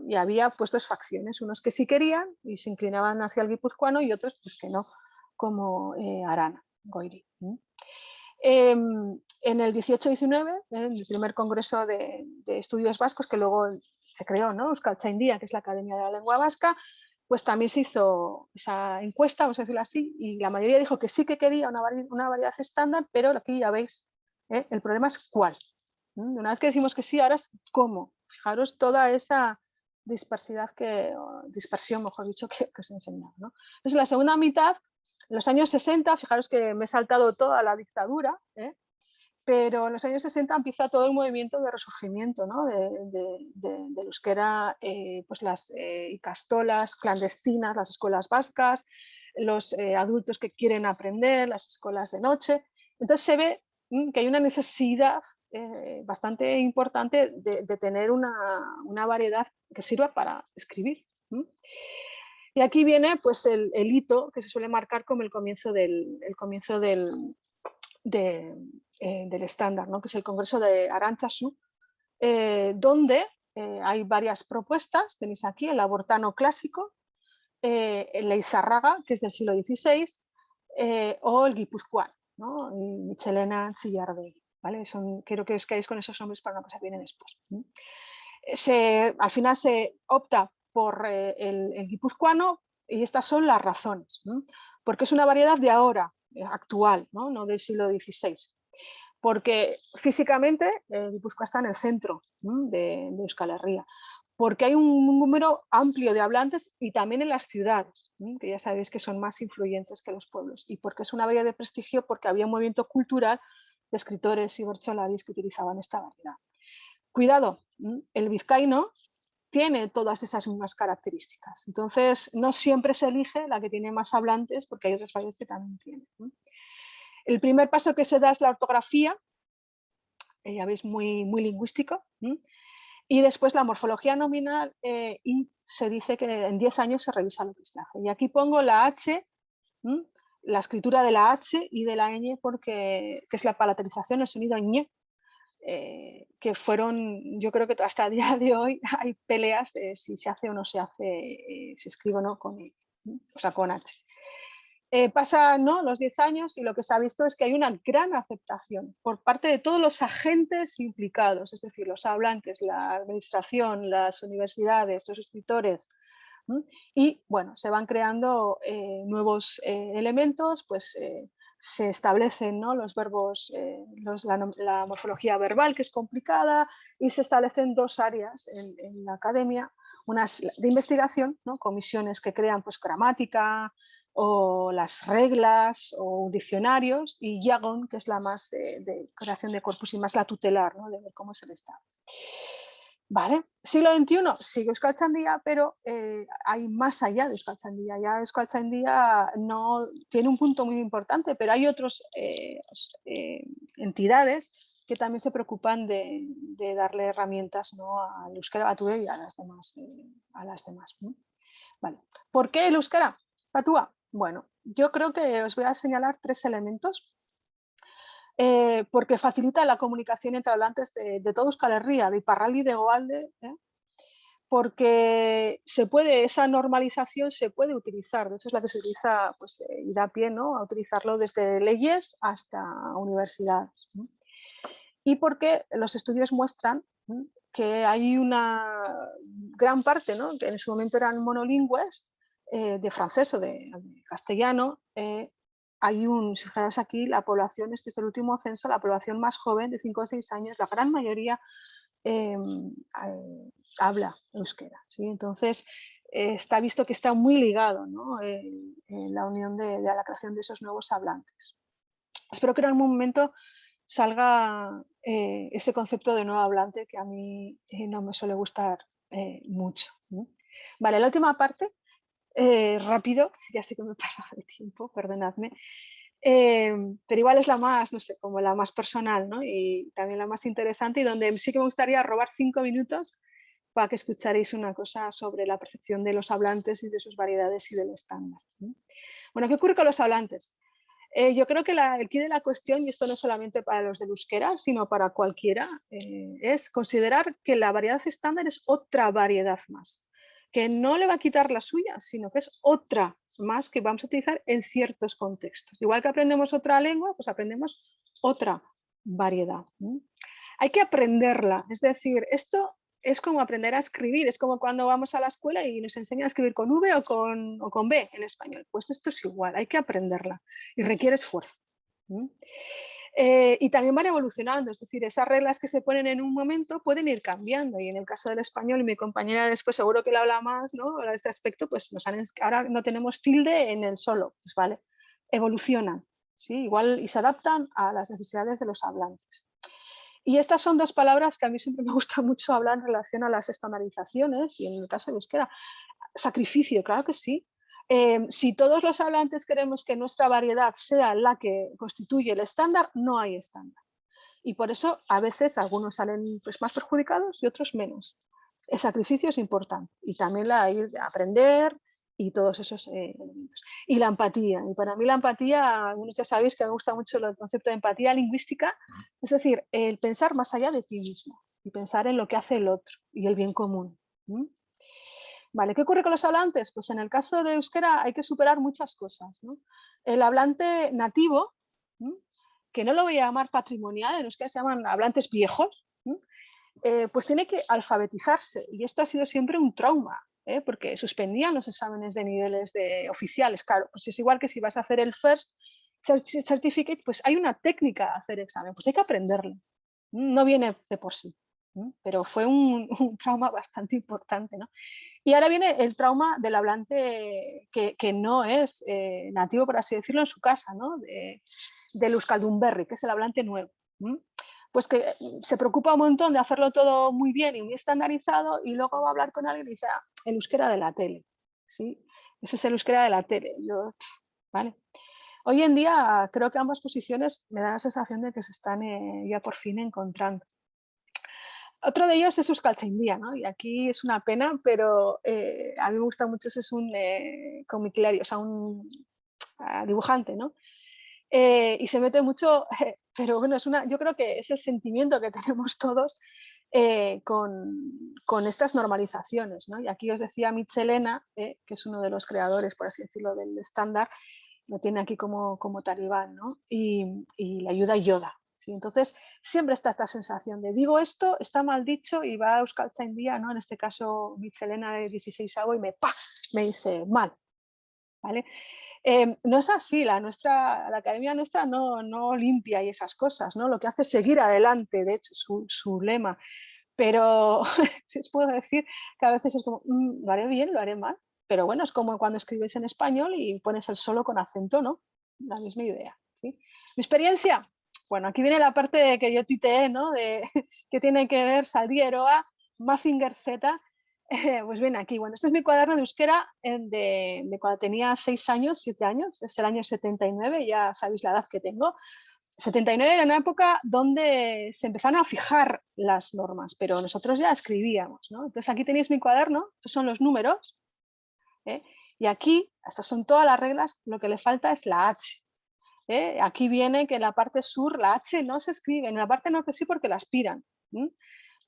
Y había pues dos facciones, unos que sí querían y se inclinaban hacia el guipuzcoano y otros pues que no, como Arana, Goiri. En el 18-19, en el primer congreso de estudios vascos, que luego se creó, ¿no? Euskaltzaindia, que es la Academia de la Lengua Vasca, pues también se hizo esa encuesta, vamos a decirlo así, y la mayoría dijo que sí que quería una variedad estándar, pero aquí ya veis, el problema es cuál. Una vez que decimos que sí, ahora es cómo. Fijaros toda esa dispersión, mejor dicho, que os he enseñado, ¿no? Entonces, en la segunda mitad, en los años 60, fijaros que me he saltado toda la dictadura, pero en los años 60 empieza todo el movimiento de resurgimiento, ¿no? del euskera, pues las ikastolas clandestinas, las escuelas vascas, los adultos que quieren aprender, las escuelas de noche. Entonces se ve que hay una necesidad bastante importante de tener una variedad que sirva para escribir. Y aquí viene pues, el hito que se suele marcar como el comienzo del estándar, ¿no? Que es el Congreso de Arantzazu, donde hay varias propuestas. Tenéis aquí el abortano clásico, el Leizarraga, que es del siglo XVI, o el guipuzcoano, ¿no? Michelena Chillardegui. ¿Vale? Quiero que os quedéis con esos nombres para no pasar bien después. Al final se opta por el guipuzcoano y estas son las razones, ¿no? Porque es una variedad de ahora, actual, no del siglo XVI. Porque físicamente Guipúzcoa está en el centro, ¿no? de Euskal Herria, porque hay un número amplio de hablantes y también en las ciudades, ¿no? Que ya sabéis que son más influyentes que los pueblos, y porque es una variedad de prestigio porque había un movimiento cultural de escritores y bertsolaris que utilizaban esta variedad. Cuidado, el vizcaíno tiene todas esas mismas características, entonces no siempre se elige la que tiene más hablantes porque hay otras variedades que también tienen, ¿no? El primer paso que se da es la ortografía, ya veis, muy lingüístico, y después la morfología nominal y se dice que en 10 años se revisa el ofislaje. Y aquí pongo la H, la escritura de la H y de la ñ, porque que es la palatalización, el sonido ñ, que fueron, yo creo que hasta el día de hoy hay peleas de si se hace o no se hace, se escribe o no con ñ, o sea, con H. Pasan, ¿no?, los 10 años y lo que se ha visto es que hay una gran aceptación por parte de todos los agentes implicados, es decir, los hablantes, la administración, las universidades, los escritores. Y bueno, se van creando nuevos elementos, pues se establecen, ¿no?, los verbos, la morfología verbal, que es complicada, y se establecen dos áreas en la academia, unas de investigación, ¿no?, comisiones que crean pues gramática o las reglas o diccionarios, y Yagon, que es la más de creación de corpus y más la tutelar, ¿no?, de ver cómo es el estado. Vale, siglo XXI sigue Euskaltzaindia, pero hay más allá de Euskaltzaindia. Ya Euskaltzaindia no tiene un punto muy importante, pero hay otras entidades que también se preocupan de darle herramientas, ¿no?, al euskera batua y a las demás. ¿No? Vale. ¿Por qué el euskera batua? Bueno, yo creo que os voy a señalar 3 elementos. Porque facilita la comunicación entre hablantes de todo Euskal Herria, de Iparralde y de Hegoalde, porque esa normalización se puede utilizar, de hecho es la que se utiliza, pues, y da pie, ¿no?, a utilizarlo desde leyes hasta universidades, ¿no? Y porque los estudios muestran que hay una gran parte, ¿no?, que en su momento eran monolingües, de francés o de castellano. Si fijaros aquí, la población, este es el último censo, la población más joven de 5 o 6 años, la gran mayoría habla euskera, ¿sí? Entonces, está visto que está muy ligado, ¿no?, la unión de la creación de esos nuevos hablantes. Espero que en algún momento salga ese concepto de nuevo hablante que a mí no me suele gustar mucho, ¿no? Vale, la última parte, rápido, ya sé que me pasa de tiempo, perdonadme, pero igual es la más, no sé, como la más personal, ¿no?, y también la más interesante, y donde sí que me gustaría robar 5 minutos para que escucharéis una cosa sobre la percepción de los hablantes y de sus variedades y del estándar, ¿no? Bueno, ¿qué ocurre con los hablantes? Yo creo que el quid de la cuestión, y esto no solamente para los del euskera, sino para cualquiera, es considerar que la variedad estándar es otra variedad más, que no le va a quitar la suya, sino que es otra más que vamos a utilizar en ciertos contextos. Igual que aprendemos otra lengua, pues aprendemos otra variedad, ¿no? Hay que aprenderla, es decir, esto es como aprender a escribir, es como cuando vamos a la escuela y nos enseñan a escribir con V o con B en español. Pues esto es igual, hay que aprenderla y requiere esfuerzo. Y también van evolucionando, es decir, esas reglas que se ponen en un momento pueden ir cambiando, y en el caso del español, y mi compañera después seguro que le habla más, ¿no?, de este aspecto, pues ahora no tenemos tilde en el solo, pues vale, evolucionan, ¿sí?, igual, y se adaptan a las necesidades de los hablantes. Y estas son 2 palabras que a mí siempre me gusta mucho hablar en relación a las estandarizaciones, y en el caso de euskera, sacrificio, claro que sí. Si todos los hablantes queremos que nuestra variedad sea la que constituye el estándar, no hay estándar. Y por eso a veces algunos salen pues más perjudicados y otros menos. El sacrificio es importante, y también aprender y todos esos elementos. Y la empatía. Y para mí la empatía, algunos ya sabéis que me gusta mucho el concepto de empatía lingüística, es decir, el pensar más allá de ti mismo y pensar en lo que hace el otro y el bien común. Vale, ¿qué ocurre con los hablantes? Pues en el caso de euskera hay que superar muchas cosas, ¿no? El hablante nativo, que no lo voy a llamar patrimonial, en euskera se llaman hablantes viejos, pues tiene que alfabetizarse, y esto ha sido siempre un trauma, porque suspendían los exámenes de niveles oficiales. Claro, pues es igual que si vas a hacer el First Certificate, pues hay una técnica de hacer examen, pues hay que aprenderlo, no viene de por sí, pero fue un trauma bastante importante, ¿no? Y ahora viene el trauma del hablante que no es nativo, por así decirlo, en su casa, ¿no?, del euskaldunberri, que es el hablante nuevo. Pues que se preocupa un montón de hacerlo todo muy bien y muy estandarizado, y luego va a hablar con alguien y dice, el euskera de la tele, ¿sí? Ese es el euskera de la tele. ¿Vale? Hoy en día creo que ambas posiciones me dan la sensación de que se están ya por fin encontrando. Otro de ellos es Euskaltzaindia, ¿no? Y aquí es una pena, pero a mí me gusta mucho, es un comiquario, o sea, un dibujante, ¿no? Y se mete mucho, pero bueno, yo creo que es el sentimiento que tenemos todos con estas normalizaciones, ¿no? Y aquí os decía Michelena, que es uno de los creadores, por así decirlo, del estándar, lo tiene aquí como talibán, ¿no? Y le ayuda Yoda. ¿Sí? Entonces, siempre está esta sensación de digo esto, está mal dicho y va a Euskaltzaindia, ¿no? En este caso, Mitzelena de 16avo y me dice mal, ¿vale? No es así, la academia nuestra no limpia y esas cosas, ¿no? Lo que hace es seguir adelante, de hecho, su lema. Pero si os puedo decir que a veces es como, lo haré bien, lo haré mal. Pero bueno, es como cuando escribes en español y pones el solo con acento, ¿no? La misma idea, ¿sí? Mi experiencia, bueno, aquí viene la parte que yo tuiteé, ¿no? De que tiene que ver Saldieroa, Mazinger Z. Pues bien, aquí, bueno, este es mi cuaderno de euskera de cuando tenía 6 años, 7 años, es el año 79, ya sabéis la edad que tengo. 79 era una época donde se empezaron a fijar las normas, pero nosotros ya escribíamos, ¿no? Entonces aquí tenéis mi cuaderno, estos son los números, ¿eh? Y aquí, estas son todas las reglas, lo que le falta es la H. Aquí viene que en la parte sur la H no se escribe, en la parte norte sí porque la aspiran,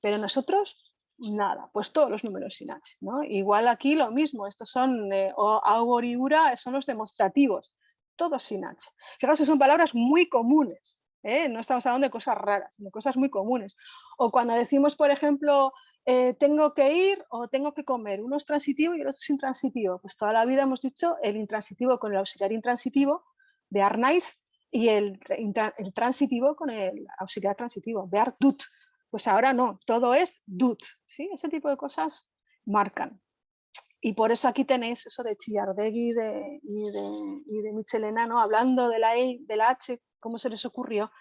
pero nosotros nada, pues todos los números sin H, ¿no? Igual aquí lo mismo, estos son Augor y Ura, son los demostrativos, todos sin H. Fijaos que son palabras muy comunes, no estamos hablando de cosas raras, sino de cosas muy comunes. O cuando decimos, por ejemplo, tengo que ir o tengo que comer, uno es transitivo y el otro es intransitivo. Pues toda la vida hemos dicho el intransitivo con el auxiliar intransitivo, de Arnaiz, y el transitivo con el auxiliar transitivo, behar dut. Pues ahora no, todo es dut, ¿sí? Ese tipo de cosas marcan. Y por eso aquí tenéis eso de Chillardegui y de Michelena, ¿no? Hablando de la E, de la H, cómo se les ocurrió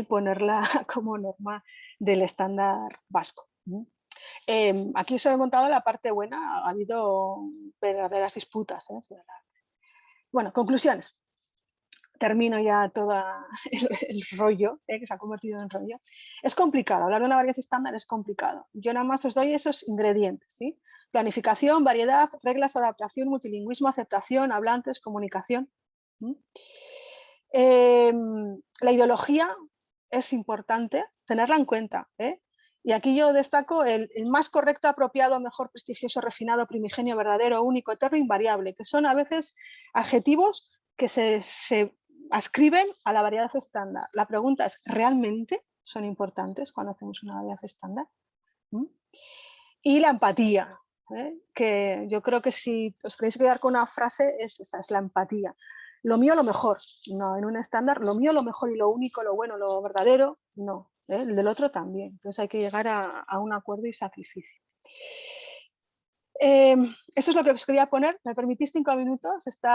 ponerla como norma del estándar vasco. Aquí os he contado la parte buena, ha habido verdaderas disputas. Bueno, conclusiones. Termino ya todo el rollo, que se ha convertido en rollo. Es complicado, hablar de una variedad estándar es complicado. Yo nada más os doy esos ingredientes, ¿sí? Planificación, variedad, reglas, adaptación, multilingüismo, aceptación, hablantes, comunicación. La ideología es importante tenerla en cuenta, y aquí yo destaco el más correcto, apropiado, mejor, prestigioso, refinado, primigenio, verdadero, único, eterno, invariable, que son a veces adjetivos que se ascriben a la variedad estándar. La pregunta es, ¿realmente son importantes cuando hacemos una variedad estándar? Y la empatía, que yo creo que si os tenéis que quedar con una frase, esa es la empatía. Lo mío, lo mejor, no, en un estándar, lo mío, lo mejor y lo único, lo bueno, lo verdadero, no, el del otro también. Entonces hay que llegar a un acuerdo y sacrificio. Esto es lo que os quería poner, me permitís 5 minutos. Este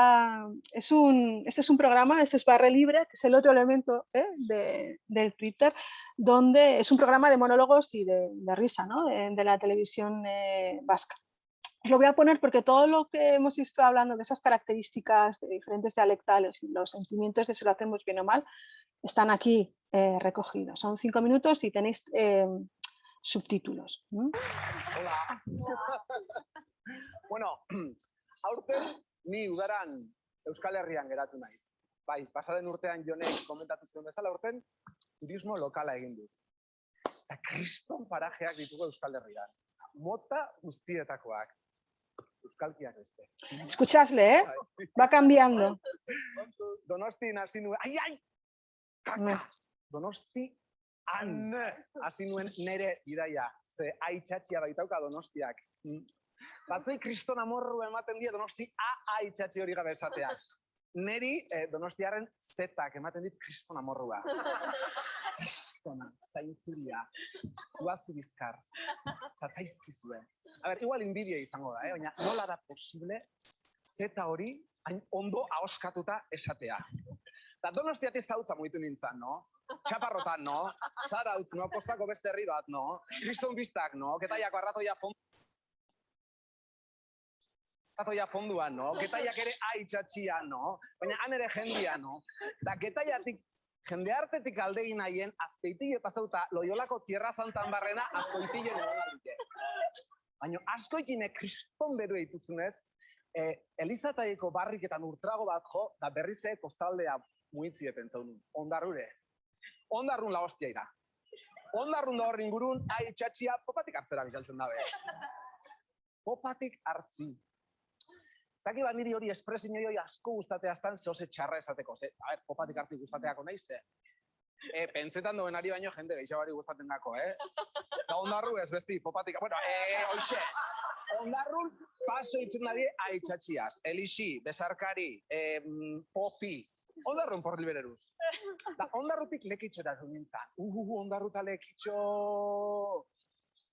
es un programa, este es Barre Libre, que es el otro elemento del Twitter, donde es un programa de monólogos y de risa, ¿no? de la televisión vasca. Os lo voy a poner porque todo lo que hemos estado hablando de esas características de diferentes dialectales y los sentimientos de si lo hacemos bien o mal, están aquí recogidos. Son 5 minutos y tenéis subtítulos. Hola. Bueno, aurten ni udaran Euskal Herrian geratu naiz. Bai, pasaden urtean Jonek komentatu zuen bezala, aurten turismo lokala egin dut. Eta kriston parajeak ditugu Euskal Herrian. Mota guztietakoak. Euskalkiak beste. Escuchadle, va cambiando. Donosti hasi nuen... Ai! Kaka! Donosti hasi nuen nere bidaia. Ze aitxatxia baitauka Donostiak. Batzei kriston amorru ematen die Donosti aitxatxi hori gabe esatea. Neri Donostiaren zetak ematen dit kriston amorrua. Kristona, zaintzuria, zuazu bizkar, zatzaizkizue. A ber, igual inbidia izango da, baina nola da posible zeta hori hain ondo ahoskatuta esatea. Eta Donostiatik zautza mugitu nintzen, no? Txaparrotan, no? Zarautz, no? Kostako beste herri bat, no? Kriston biztak, no? Ketaiako arratoia fonduan, no? Ketaiak ere aitxatxia, no? Baina han ere jendia, no? Eta ketaiatik, jende artetik aldegin nahien, azpeitile pasauta Loiolako Tierra Santan barrena azkoitilen egon aldike. Baina askoikine kriston beru eituzunez, Elizataieko barriketan urtrago bat jo, da berrize kostaldea muitzieten zaunun. Ondarrure. Ondarrun la hostia ira. Ondarrun da hor ingurun, aitxatxia popatik hartzera bizaltzen dabe. Popatik hartzi. Zaki bat niri hori espresin hori asko gustatea aztan, zehose txarra esateko. A ber, popatik hartzik gustateako nahi ze. Pentsetan duen ari baino jende gehiagari gustaten gako, Da ondarru ez besti, popatik. Bueno, hoxe. Ondarrun paso itzen dabe aitxatxiaz. Elixi, Besarkari, Popi. Ondarrun por libereruz. Da ondarrutik lekitxora nintzen. Ondarruta lekitxo...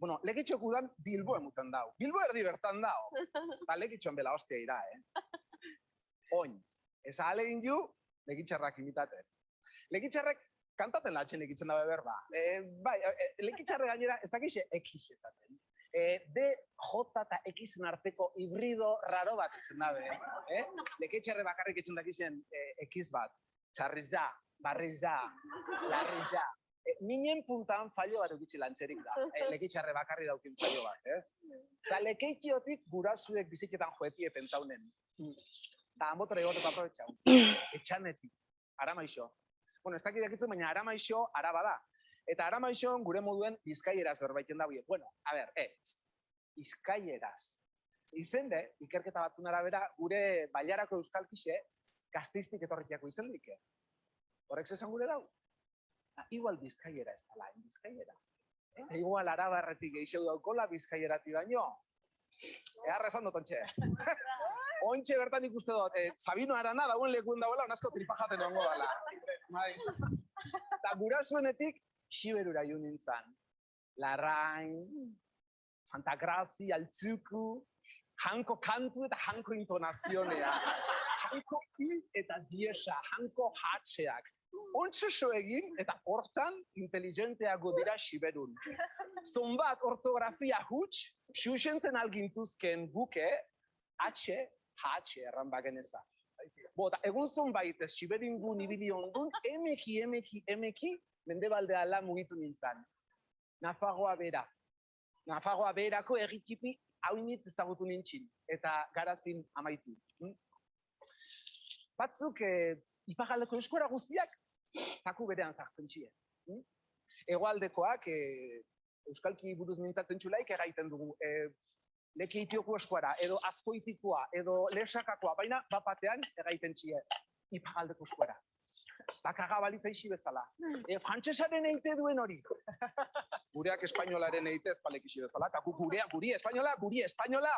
Bueno, lekitxo kudan Bilbo emuten dau. Bilbo erdi bertan dau. Eta lekitxoan bela hostia ira, Oin. Eza alegin ju, lekitxarrak imitate. Lekitxarrek kantaten latxen lekitzen dabe berba. Bai, lekitxarre gainera ez dakixe X ezaten. D, J eta X-en arteko hibrido raro bat itzen dabe. Lekitxarre bakarrik itzen dakixen X bat. Txarriza, barriza, larriza. Minen puntan fallo bat eukitzi lantzerik da. Lekitxarre bakarri daukin fallo bat. Eta lekeitiotik gurazuek biziketan joetie pentsaunen. Eta anbotora egoteko aprobetxau. Etxanetik. Aramaixo. Bueno, ez dakit dakitzen, baina Aramaixo araba da. Eta Aramaixon gure moduen bizkaieraz berbaiten da. Bueno, a ber, bizkaieraz. Izende, ikerketa batzun arabera, gure bailarako euskalkixe Gasteiztik etorritiako izendik. Horrek zesan gure dau? Igual bizkaiera ez dala, bizkaiera. Igual arabarretik geixeu daukola bizkaierati baino. Eharra esan dut ontxe. Ontxe bertan ikuste dut, Sabino Arana dauen lekuen dauela, onazko tripajaten ongo dala. Eta gurasuenetik, Xiberura jo nintzen. Larrain, Santa Grazia, Altzuku, Hanko kantu eta Hanko intonazionea. Hanko hil eta diesa, Hanko hatxeak. Ontxe so egin eta hortan inteligenteago dira Xiberun. Zonbat ortografia huts, xuxenten algintuzken buke, H erran bageneza. Bota, egun zonbait ez Xiberingun ibili ondun, emeki, mendebaldea ala mugitu nintzen. Nafarroa bera. Nafarroa berako errikipi hauinitz ezagutu nintzin, eta garazin amaitu. Batzuk, iparraldeko eskora guztiak, zaku berean zartzen txie. Hegoaldekoak, euskalki buruz mintzaten txulaik erraiten dugu. Lekeitioko eskuara, edo azkoitikoa, edo lesakakoa, baina bapatean erraiten txie. Iparraldeko eskuara. Bakaga balitza isi bezala. Frantsesaren eite duen hori. Gureak espainolaren eite ez palek isi bezala. Eta guri espainola.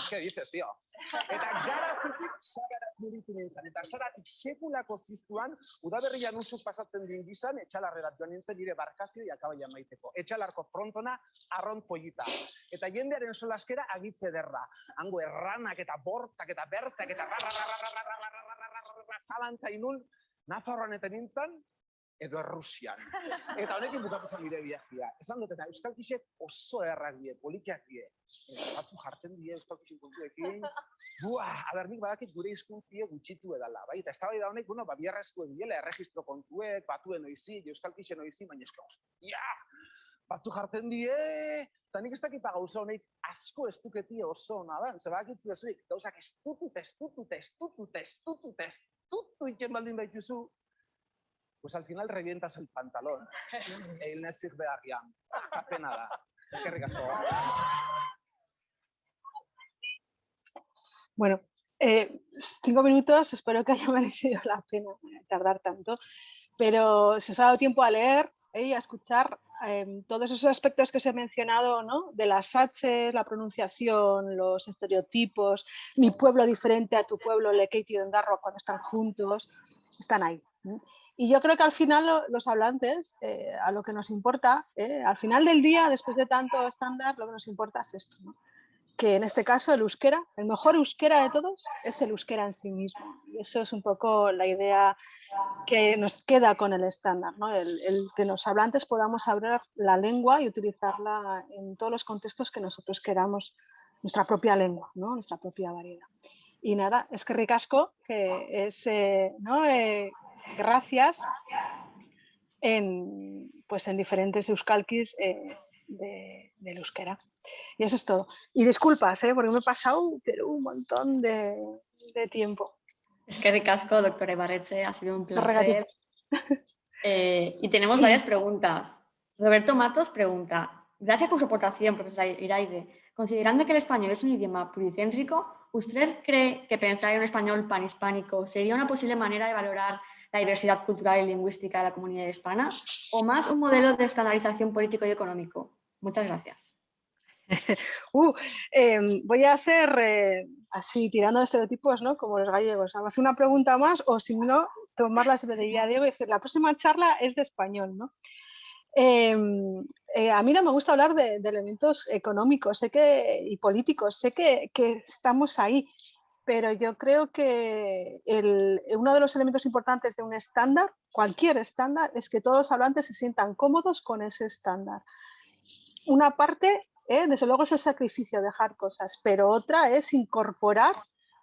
¿Qué dices, tío? Eta garazitik zagarat muritu nintzen. Eta zaratik sekulako ziztuan, udaberrian usuk pasatzen din gizan, etxalarrerat joan nintzen nire barkazio akabaia maiteko. Etxalarko frontona arront pollita. Eta jendearen solaskera agitze derra. Hango erranak eta bortzak eta bertzak eta zalantzainun, Nafarroan eta nintzen, edo Errusian. Eta honekin bukatu zen nire viajea. Esan dut, eta euskalkixek oso errak die, polikiak die. Batzu jartzen die euskalkixen kontuekin. Nik badakit gure hizkuntzie gutxitu edala. Eta ez da bai da honek, biarrezkoen diela, erregistro kontuek, batuen oizi, euskalkixen oizi, baina eska, ostia! Batzu jartzen die, eta nik ez dakit gauza honek asko ez duketie oso nadan. Zer badakitzu ezuik, gauzak estutu iken baldin baituzu, pues al final revientas el pantalón. El no sirve arrian. Pena da. Eskerrik asko. Bueno, 5 minutos, espero que haya merecido la pena tardar tanto, pero si os ha dado tiempo a leer y a escuchar todos esos aspectos que os he mencionado, ¿no? De las H's, la pronunciación, los estereotipos, mi pueblo diferente a tu pueblo, Lekeitio y Ondarroa cuando están juntos, están ahí. Y yo creo que al final los hablantes, a lo que nos importa, al final del día, después de tanto estándar, lo que nos importa es esto, ¿no? Que en este caso el euskera, el mejor euskera de todos, es el euskera en sí mismo. Y eso es un poco la idea que nos queda con el estándar, ¿no? El que los hablantes podamos hablar la lengua y utilizarla en todos los contextos que nosotros queramos, nuestra propia lengua, ¿no? Nuestra propia variedad. Y nada, es que ricasco, que es, ¿no? Gracias en diferentes euskalkis del euskera. Y eso es todo. Y disculpas, porque me he pasado pero un montón de tiempo. Es que ricasco, doctora Ibarretxe, ha sido un placer. Y tenemos varias preguntas. Roberto Matos pregunta, gracias por su aportación, profesora Iraide. Considerando que el español es un idioma pluricéntrico, ¿usted cree que pensar en un español panhispánico sería una posible manera de valorar la diversidad cultural y lingüística de la comunidad hispana o más un modelo de estandarización político y económico? Muchas gracias. Voy a hacer así, tirando de estereotipos, ¿no? Como los gallegos. Hacer una pregunta más o si no, tomarlas de Diego y decir, la próxima charla es de español, ¿no? A mí no me gusta hablar de elementos económicos y políticos. Sé que estamos ahí, pero yo creo que uno de los elementos importantes de un estándar, cualquier estándar, es que todos los hablantes se sientan cómodos con ese estándar. Una parte, desde luego, es el sacrificio, dejar cosas, pero otra es incorporar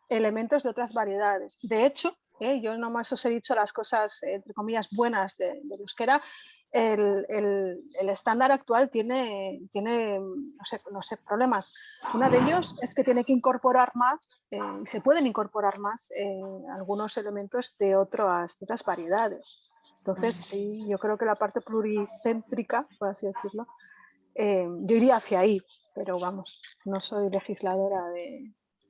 elementos de otras variedades. De hecho, yo nomás os he dicho las cosas, entre comillas, buenas del euskera. El estándar actual tiene no sé, problemas. Uno de ellos es que tiene que incorporar más, se pueden incorporar más algunos elementos de otras variedades. Entonces, sí, yo creo que la parte pluricéntrica, por así decirlo, yo iría hacia ahí, pero vamos, no soy legisladora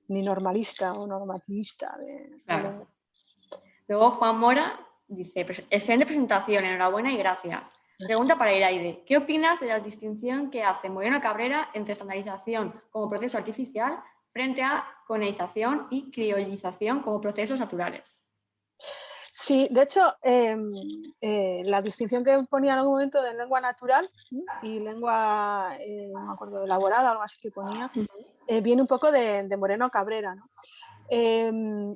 ni normalista o normativista. Claro. Luego Juan Mora dice, excelente presentación, enhorabuena y gracias. Pregunta para Iraide, ¿qué opinas de la distinción que hace Moreno Cabrera entre estandarización como proceso artificial frente a coneización y criollización como procesos naturales? Sí, de hecho, la distinción que ponía en algún momento de lengua natural y lengua, no me acuerdo, elaborada o algo así que ponía, viene un poco de Moreno Cabrera, ¿no?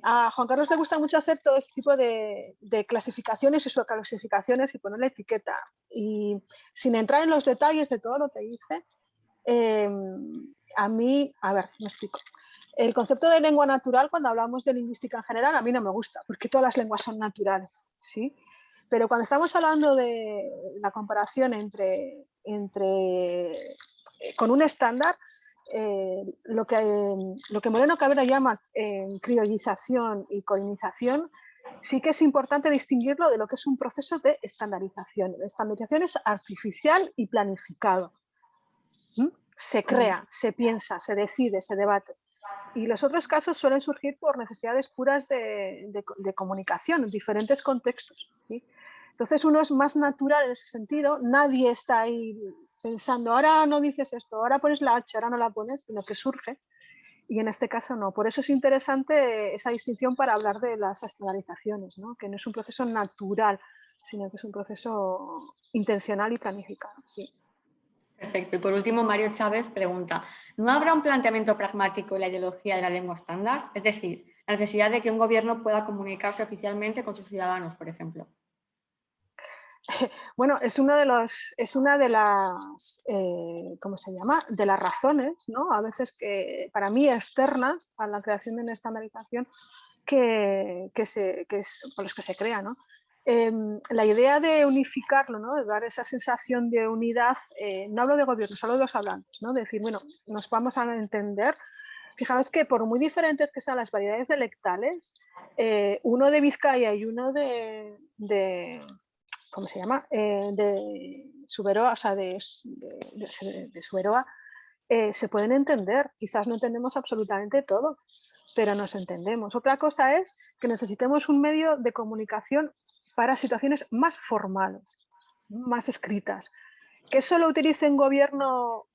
A Juan Carlos le gusta mucho hacer todo este tipo de clasificaciones y subclasificaciones y ponerle etiqueta. Y sin entrar en los detalles de todo lo que dice, a mí, a ver, me explico. El concepto de lengua natural, cuando hablamos de lingüística en general, a mí no me gusta, porque todas las lenguas son naturales, ¿sí? Pero cuando estamos hablando de la comparación con un estándar, lo que Moreno Cabrera llama criollización y colonización, sí que es importante distinguirlo de lo que es un proceso de estandarización. La estandarización es artificial y planificado. Se crea, se piensa, se decide, se debate. Y los otros casos suelen surgir por necesidades puras de comunicación en diferentes contextos, ¿sí? Entonces uno es más natural en ese sentido, nadie está ahí pensando, ahora no dices esto, ahora pones la H, ahora no la pones, sino que surge, y en este caso no. Por eso es interesante esa distinción para hablar de las estandarizaciones, ¿no? Que no es un proceso natural, sino que es un proceso intencional y planificado. Sí. Perfecto. Y por último, Mario Chávez pregunta, ¿no habrá un planteamiento pragmático en la ideología de la lengua estándar? Es decir, la necesidad de que un gobierno pueda comunicarse oficialmente con sus ciudadanos, por ejemplo. Bueno, es una de las, ¿cómo se llama? De las razones, ¿no? A veces que para mí externas a la creación de una estandarización por los que se crea, ¿no? La idea de unificarlo, ¿no? De dar esa sensación de unidad, no hablo de gobiernos, hablo de los hablantes, ¿no? De decir, bueno, nos vamos a entender. Fijaos que por muy diferentes que sean las variedades dialectales, uno de Vizcaya y uno de ¿cómo se llama? De Suberoa, o sea, de Suberoa, se pueden entender. Quizás no entendemos absolutamente todo, pero nos entendemos. Otra cosa es que necesitemos un medio de comunicación para situaciones más formales, más escritas. Que eso lo utilice un gobierno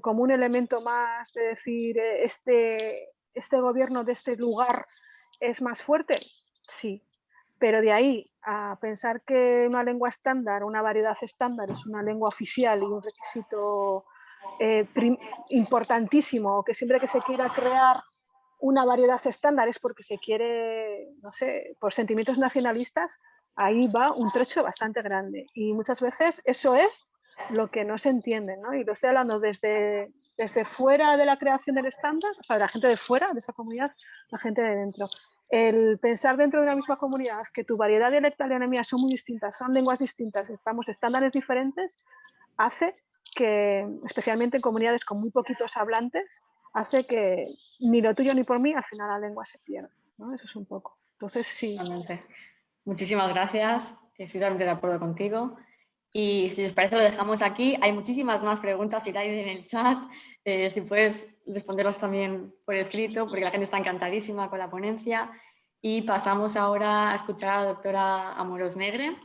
como un elemento más de decir este gobierno de este lugar es más fuerte, sí. Pero de ahí a pensar que una lengua estándar, una variedad estándar es una lengua oficial y un requisito importantísimo, o que siempre que se quiera crear una variedad estándar es porque se quiere, no sé, por sentimientos nacionalistas, ahí va un trecho bastante grande. Y muchas veces eso es lo que no se entiende, ¿no? Y lo estoy hablando desde fuera de la creación del estándar, o sea, de la gente de fuera de esa comunidad, la gente de dentro. El pensar dentro de una misma comunidad que tu variedad dialectal y anemia son muy distintas, son lenguas distintas, estamos estándares diferentes, hace que, especialmente en comunidades con muy poquitos hablantes, hace que ni lo tuyo ni por mí, al final la lengua se pierda, ¿no? Eso es un poco. Entonces, sí. Totalmente. Muchísimas gracias. Estoy totalmente de acuerdo contigo. Y si os parece lo dejamos aquí. Hay muchísimas más preguntas, Iraide, en el chat. Si puedes responderlas también por escrito, porque la gente está encantadísima con la ponencia. Y pasamos ahora a escuchar a la doctora Amorós Negre.